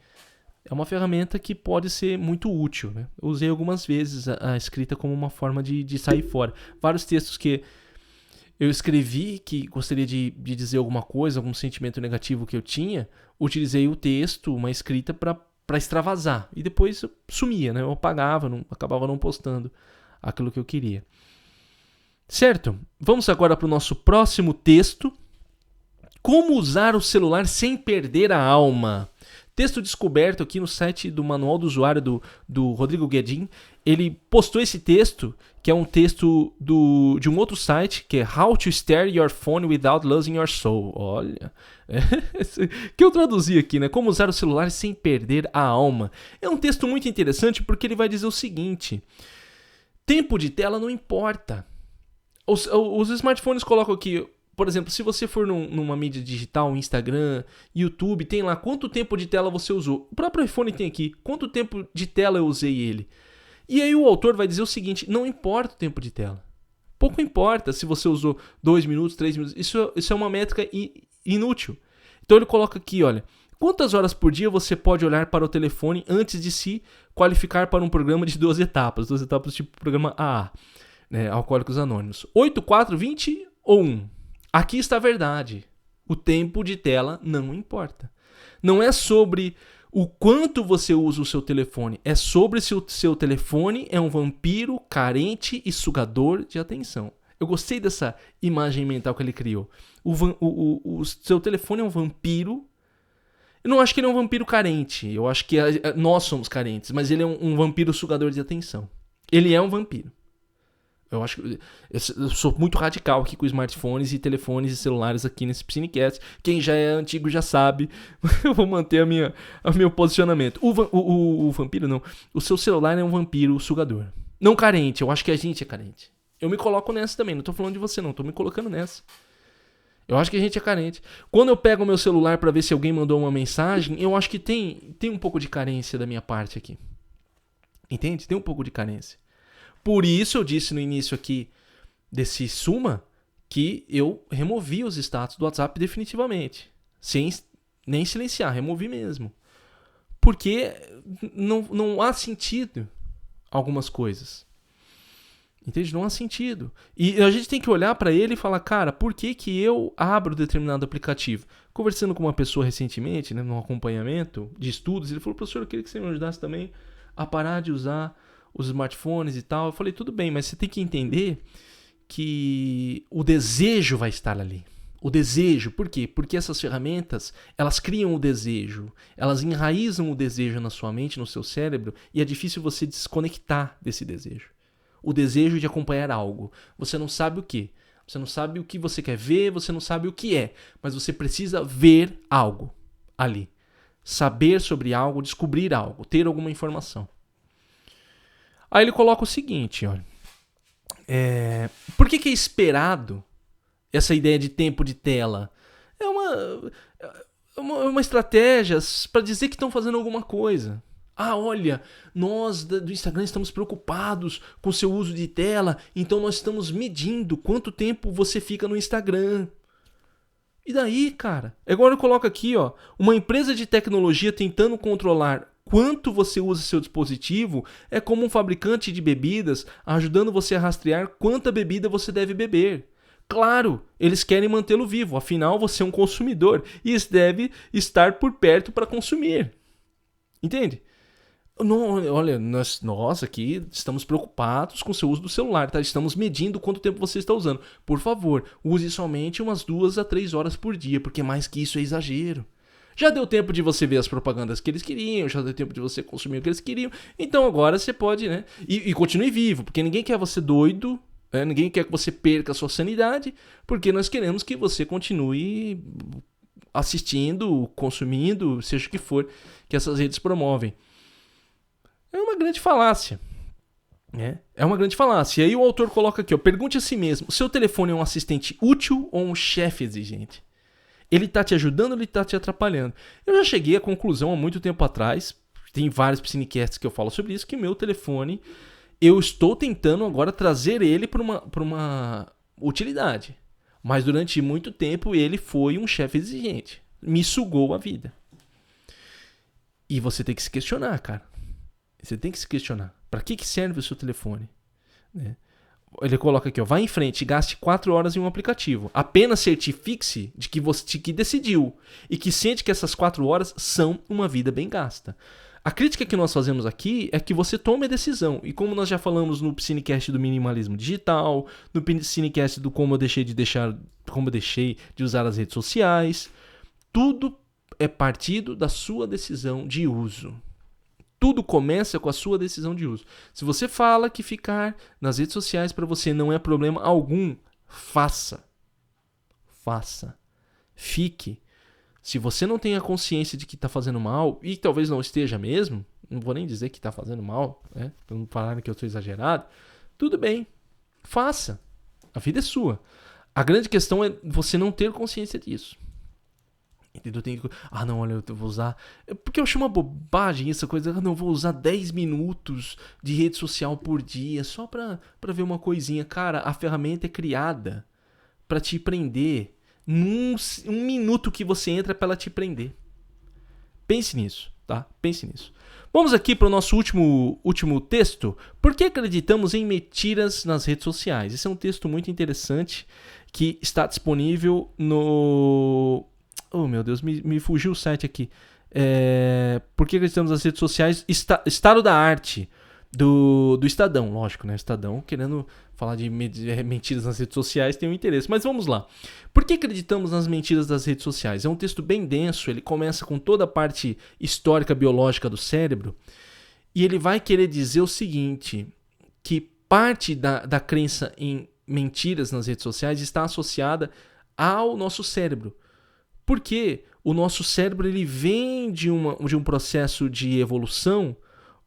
É uma ferramenta que pode ser muito útil, né? Eu usei algumas vezes a escrita como uma forma de sair fora. Vários textos que eu escrevi que gostaria de dizer alguma coisa, algum sentimento negativo que eu tinha, utilizei o texto, uma escrita para extravasar. E depois eu sumia, né? Eu apagava, acabava não postando aquilo que eu queria. Certo? Vamos agora para o nosso próximo texto. Como usar o celular sem perder a alma? Texto descoberto aqui no site do Manual do Usuário do Rodrigo Guedin. Ele postou esse texto, que é um texto de um outro site, que é How to Steer Your Phone Without Losing Your Soul. Olha, que eu traduzi aqui, né? Como usar o celular sem perder a alma. É um texto muito interessante porque ele vai dizer o seguinte: tempo de tela não importa. Os smartphones colocam aqui, por exemplo, se você for numa mídia digital, Instagram, YouTube, tem lá quanto tempo de tela você usou. O próprio iPhone tem aqui, quanto tempo de tela eu usei ele. E aí o autor vai dizer o seguinte: não importa o tempo de tela. Pouco importa se você usou 2 minutos, 3 minutos. Isso é uma métrica inútil. Então ele coloca aqui, olha, quantas horas por dia você pode olhar para o telefone antes de se qualificar para um programa de 2 etapas. 2 etapas tipo programa AA, né, Alcoólicos Anônimos. 8, 4, 20 ou 1? Aqui está a verdade. O tempo de tela não importa. Não é sobre o quanto você usa o seu telefone. É sobre se o seu telefone é um vampiro carente e sugador de atenção. Eu gostei dessa imagem mental que ele criou. O seu telefone é um vampiro. Eu não acho que ele é um vampiro carente. Eu acho que nós somos carentes. Mas ele é um vampiro sugador de atenção. Ele é um vampiro. Eu sou muito radical aqui com smartphones e telefones e celulares aqui nesse Piscinecast. Quem já é antigo já sabe. Eu vou manter o meu posicionamento. O vampiro não. O seu celular é um vampiro sugador. Não carente. Eu acho que a gente é carente. Eu me coloco nessa também. Não tô falando de você não. Tô me colocando nessa. Eu acho que a gente é carente. Quando eu pego o meu celular para ver se alguém mandou uma mensagem, eu acho que tem um pouco de carência da minha parte aqui. Entende? Tem um pouco de carência. Por isso eu disse no início aqui desse Suma que eu removi os status do WhatsApp definitivamente. Sem nem silenciar, removi mesmo. Porque não há sentido algumas coisas. Entende? Não há sentido. E a gente tem que olhar para ele e falar, cara, por que eu abro determinado aplicativo? Conversando com uma pessoa recentemente, né, num acompanhamento de estudos, ele falou, professor, eu queria que você me ajudasse também a parar de usar os smartphones e tal. Eu falei, tudo bem, mas você tem que entender que o desejo vai estar ali. O desejo, por quê? Porque essas ferramentas, elas criam o desejo, elas enraizam o desejo na sua mente, no seu cérebro, e é difícil você desconectar desse desejo. O desejo de acompanhar algo. Você não sabe o quê? Você não sabe o que você quer ver, você não sabe o que é, mas você precisa ver algo ali. Saber sobre algo, descobrir algo, ter alguma informação. Aí ele coloca o seguinte, olha. Por que é esperado essa ideia de tempo de tela? É uma estratégia para dizer que estão fazendo alguma coisa. Ah, olha, nós do Instagram estamos preocupados com o seu uso de tela, então nós estamos medindo quanto tempo você fica no Instagram. E daí, cara? Agora eu coloco aqui, ó, uma empresa de tecnologia tentando controlar quanto você usa seu dispositivo é como um fabricante de bebidas ajudando você a rastrear quanta bebida você deve beber. Claro, eles querem mantê-lo vivo, afinal você é um consumidor e deve estar por perto para consumir. Entende? Não, olha, nós aqui estamos preocupados com o seu uso do celular, tá? Estamos medindo quanto tempo você está usando. Por favor, use somente umas 2 a 3 horas por dia, porque mais que isso é exagero. Já deu tempo de você ver as propagandas que eles queriam, já deu tempo de você consumir o que eles queriam, então agora você pode, né? E continue vivo, porque ninguém quer você doido, né? Ninguém quer que você perca a sua sanidade, porque nós queremos que você continue assistindo, consumindo, seja o que for que essas redes promovem. É uma grande falácia. É uma grande falácia. E aí o autor coloca aqui, ó, pergunte a si mesmo, seu telefone é um assistente útil ou um chefe exigente? Ele está te ajudando ou ele está te atrapalhando? Eu já cheguei à conclusão há muito tempo atrás, tem vários Psinecasts que eu falo sobre isso, que meu telefone, eu estou tentando agora trazer ele para uma utilidade. Mas durante muito tempo ele foi um chefe exigente. Me sugou a vida. E você tem que se questionar, cara. Você tem que se questionar. Para que serve o seu telefone? Ele coloca aqui, ó, vá em frente e gaste 4 horas em um aplicativo. Apenas certifique-se de que você que decidiu e que sente que essas 4 horas são uma vida bem gasta. A crítica que nós fazemos aqui é que você tome a decisão. E como nós já falamos no Psinecast do minimalismo digital, no Psinecast do como eu deixei de usar as redes sociais, tudo é partido da sua decisão de uso. Tudo começa com a sua decisão de uso. Se você fala que ficar nas redes sociais para você não é problema algum, faça. Faça. Fique. Se você não tem a consciência de que está fazendo mal, e talvez não esteja mesmo, não vou nem dizer que está fazendo mal, né? Para não falarem que eu estou exagerado, tudo bem. Faça. A vida é sua. A grande questão é você não ter consciência disso. Entendeu? Não, olha, eu vou usar... Porque eu acho uma bobagem essa coisa. Eu vou usar 10 minutos de rede social por dia só pra ver uma coisinha. Cara, a ferramenta é criada pra te prender. Um minuto que você entra pra ela te prender. Pense nisso, tá? Pense nisso. Vamos aqui para o nosso último texto. Por que acreditamos em mentiras nas redes sociais? Esse é um texto muito interessante que está disponível no... Oh, meu Deus, me fugiu o site aqui. Por que acreditamos nas redes sociais? Estado da Arte, do Estadão. Lógico, né? Estadão, querendo falar de mentiras nas redes sociais, tem um interesse. Mas vamos lá. Por que acreditamos nas mentiras das redes sociais? É um texto bem denso, ele começa com toda a parte histórica, biológica do cérebro. E ele vai querer dizer o seguinte, que parte da crença em mentiras nas redes sociais está associada ao nosso cérebro. Porque o nosso cérebro ele vem de um processo de evolução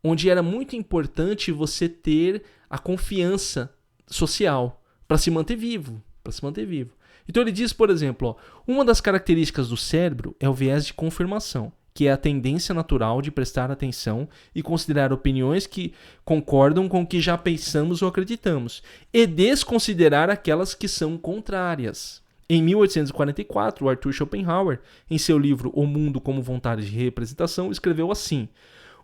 onde era muito importante você ter a confiança social para se manter vivo. Então ele diz, por exemplo, uma das características do cérebro é o viés de confirmação, que é a tendência natural de prestar atenção e considerar opiniões que concordam com o que já pensamos ou acreditamos, e desconsiderar aquelas que são contrárias. Em 1844, o Arthur Schopenhauer, em seu livro O Mundo como Vontade de Representação, escreveu assim: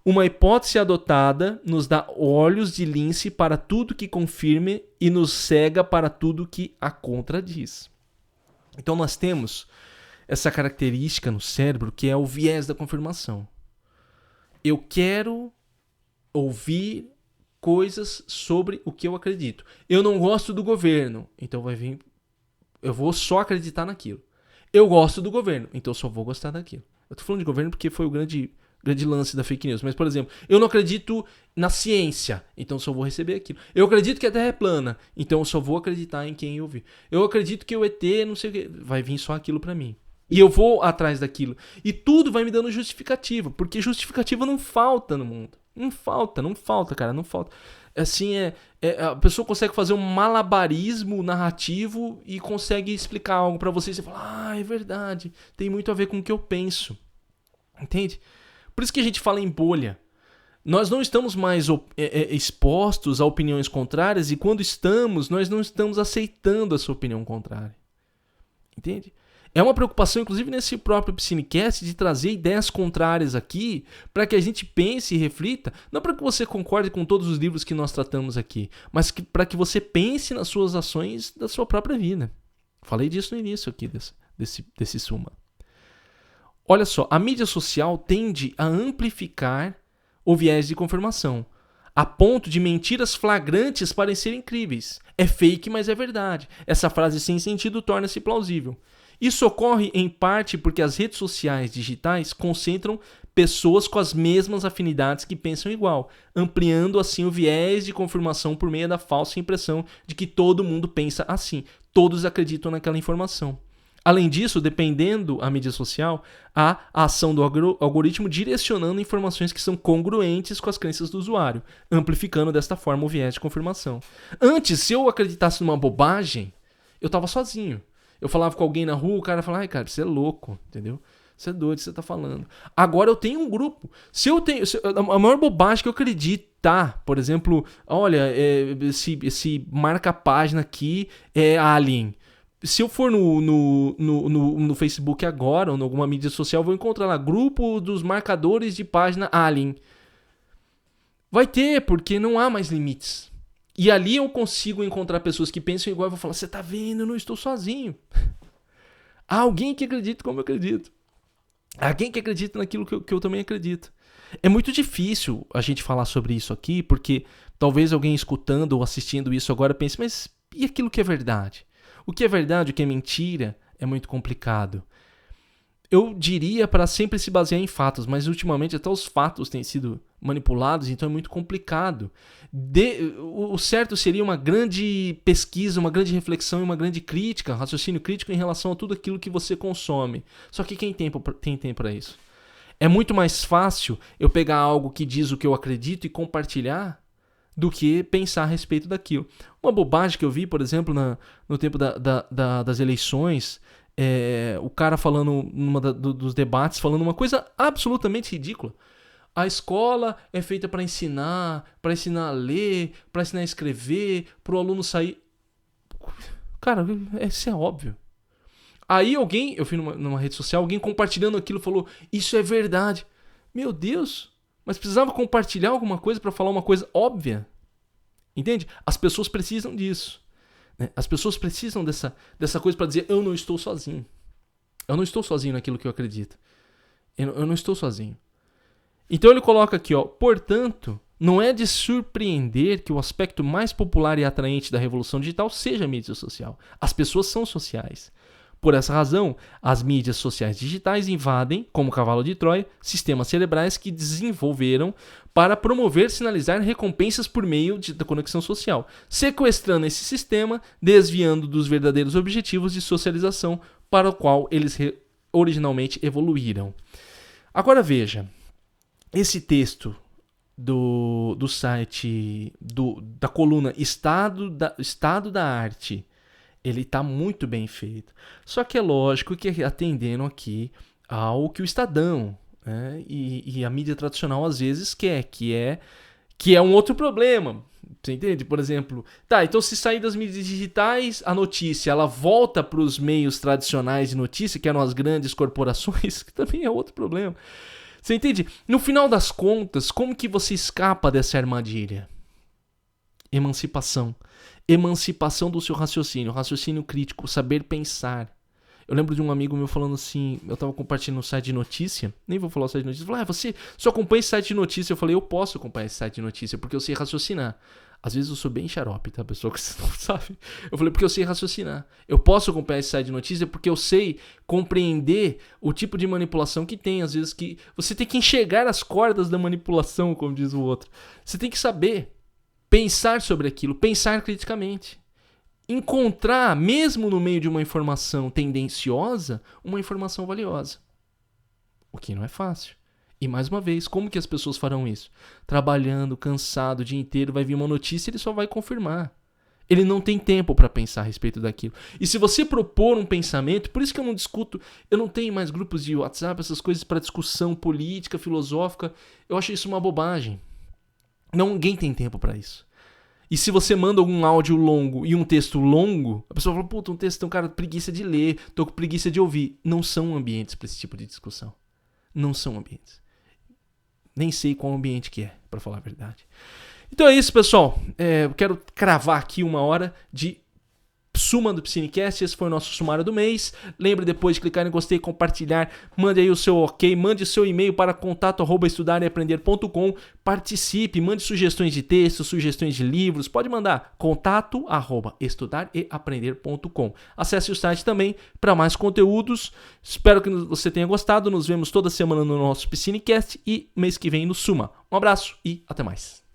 uma hipótese adotada nos dá olhos de lince para tudo que confirme e nos cega para tudo que a contradiz. Então nós temos essa característica no cérebro que é o viés da confirmação. Eu quero ouvir coisas sobre o que eu acredito. Eu não gosto do governo, então vai vir... Eu vou só acreditar naquilo. Eu gosto do governo, então eu só vou gostar daquilo. Eu tô falando de governo porque foi o grande lance da fake news. Mas, por exemplo, eu não acredito na ciência, então eu só vou receber aquilo. Eu acredito que a Terra é plana, então eu só vou acreditar em quem eu vi. Eu acredito que o ET, não sei o que, vai vir só aquilo pra mim. E eu vou atrás daquilo. E tudo vai me dando justificativa, porque justificativa não falta no mundo. Não falta, cara, não falta. Assim, a pessoa consegue fazer um malabarismo narrativo e consegue explicar algo pra você e você fala, é verdade, tem muito a ver com o que eu penso. Entende? Por isso que a gente fala em bolha. Nós não estamos mais expostos a opiniões contrárias e quando estamos, nós não estamos aceitando a sua opinião contrária. Entende? É uma preocupação, inclusive, nesse próprio Psinecast, de trazer ideias contrárias aqui para que a gente pense e reflita, não para que você concorde com todos os livros que nós tratamos aqui, mas para que você pense nas suas ações da sua própria vida. Falei disso no início aqui desse Suma. Olha só, a mídia social tende a amplificar o viés de confirmação, a ponto de mentiras flagrantes parecerem incríveis. É fake, mas é verdade. Essa frase sem sentido torna-se plausível. Isso ocorre em parte porque as redes sociais digitais concentram pessoas com as mesmas afinidades que pensam igual, ampliando assim o viés de confirmação por meio da falsa impressão de que todo mundo pensa assim. Todos acreditam naquela informação. Além disso, dependendo da mídia social, há a ação do algoritmo direcionando informações que são congruentes com as crenças do usuário, amplificando desta forma o viés de confirmação. Antes, se eu acreditasse numa bobagem, eu estava sozinho. Eu falava com alguém na rua, o cara falava, ai cara, você é louco, entendeu? Você é doido, você tá falando. Agora eu tenho um grupo. A maior bobagem que eu acreditar, por exemplo, olha, esse marca-página aqui é Alien. Se eu for no Facebook agora, ou em alguma mídia social, eu vou encontrar lá, grupo dos marcadores de página Alien. Vai ter, porque não há mais limites. E ali eu consigo encontrar pessoas que pensam igual e vou falar, você tá vendo, eu não estou sozinho. Há alguém que acredita como eu acredito. Há alguém que acredita naquilo que eu também acredito. É muito difícil a gente falar sobre isso aqui, porque talvez alguém escutando ou assistindo isso agora pense, mas e aquilo que é verdade? O que é verdade, o que é mentira, é muito complicado. Eu diria para sempre se basear em fatos, mas ultimamente até os fatos têm sido manipulados, então é muito complicado. O certo seria uma grande pesquisa, uma grande reflexão e uma grande crítica, raciocínio crítico em relação a tudo aquilo que você consome. Só que quem tem tempo para isso? É muito mais fácil eu pegar algo que diz o que eu acredito e compartilhar do que pensar a respeito daquilo. Uma bobagem que eu vi, por exemplo, no tempo das eleições, o cara falando dos debates, falando uma coisa absolutamente ridícula. A escola é feita para ensinar a ler, para ensinar a escrever, para o aluno sair... Cara, isso é óbvio. Aí eu vi numa rede social, alguém compartilhando aquilo falou, isso é verdade. Meu Deus, mas precisava compartilhar alguma coisa para falar uma coisa óbvia. Entende? As pessoas precisam disso. Né? As pessoas precisam dessa coisa para dizer, eu não estou sozinho. Eu não estou sozinho naquilo que eu acredito. Eu não estou sozinho. Então ele coloca aqui, portanto, não é de surpreender que o aspecto mais popular e atraente da revolução digital seja a mídia social. As pessoas são sociais. Por essa razão, as mídias sociais digitais invadem, como cavalo de Troia, sistemas cerebrais que desenvolveram para promover, sinalizar recompensas por meio da conexão social, sequestrando esse sistema, desviando dos verdadeiros objetivos de socialização para o qual eles originalmente evoluíram. Agora veja, esse texto do site, da coluna Estado da Arte, ele está muito bem feito. Só que é lógico que atendendo aqui ao que o Estadão, né, e a mídia tradicional às vezes quer, que é um outro problema. Você entende? Por exemplo, então se sair das mídias digitais, a notícia ela volta para os meios tradicionais de notícia, que eram as grandes corporações, que também é outro problema. Você entende? No final das contas, como que você escapa dessa armadilha? Emancipação. Emancipação do seu raciocínio crítico, saber pensar. Eu lembro de um amigo meu falando assim, eu estava compartilhando um site de notícia, nem vou falar o site de notícia, ele falou, você só acompanha esse site de notícia? Eu falei, eu posso acompanhar esse site de notícia, porque eu sei raciocinar. Às vezes eu sou bem xarope, tá, pessoal, que você não sabe. Eu falei, porque eu sei raciocinar. Eu posso acompanhar esse site de notícia porque eu sei compreender o tipo de manipulação que tem. Às vezes que você tem que enxergar as cordas da manipulação, como diz o outro. Você tem que saber pensar sobre aquilo, pensar criticamente. Encontrar, mesmo no meio de uma informação tendenciosa, uma informação valiosa. O que não é fácil. E mais uma vez, como que as pessoas farão isso? Trabalhando, cansado, o dia inteiro, vai vir uma notícia e ele só vai confirmar. Ele não tem tempo para pensar a respeito daquilo. E se você propor um pensamento, por isso que eu não discuto, eu não tenho mais grupos de WhatsApp, essas coisas para discussão política, filosófica, eu acho isso uma bobagem. Ninguém tem tempo para isso. E se você manda um áudio longo e um texto longo, a pessoa fala, puta, um texto, cara, preguiça de ler, tô com preguiça de ouvir. Não são ambientes para esse tipo de discussão. Não são ambientes. Nem sei qual ambiente que é, para falar a verdade. Então é isso, pessoal. Eu quero cravar aqui 1 hora de Suma do Piscinecast, esse foi o nosso sumário do mês. Lembre depois de clicar em gostei, compartilhar, mande aí o seu ok, mande o seu e-mail para contato@estudareaprender.com, participe, mande sugestões de texto, sugestões de livros, pode mandar contato@estudareaprender.com. Acesse o site também para mais conteúdos. Espero que você tenha gostado, nos vemos toda semana no nosso Piscinecast e mês que vem no Suma. Um abraço e até mais.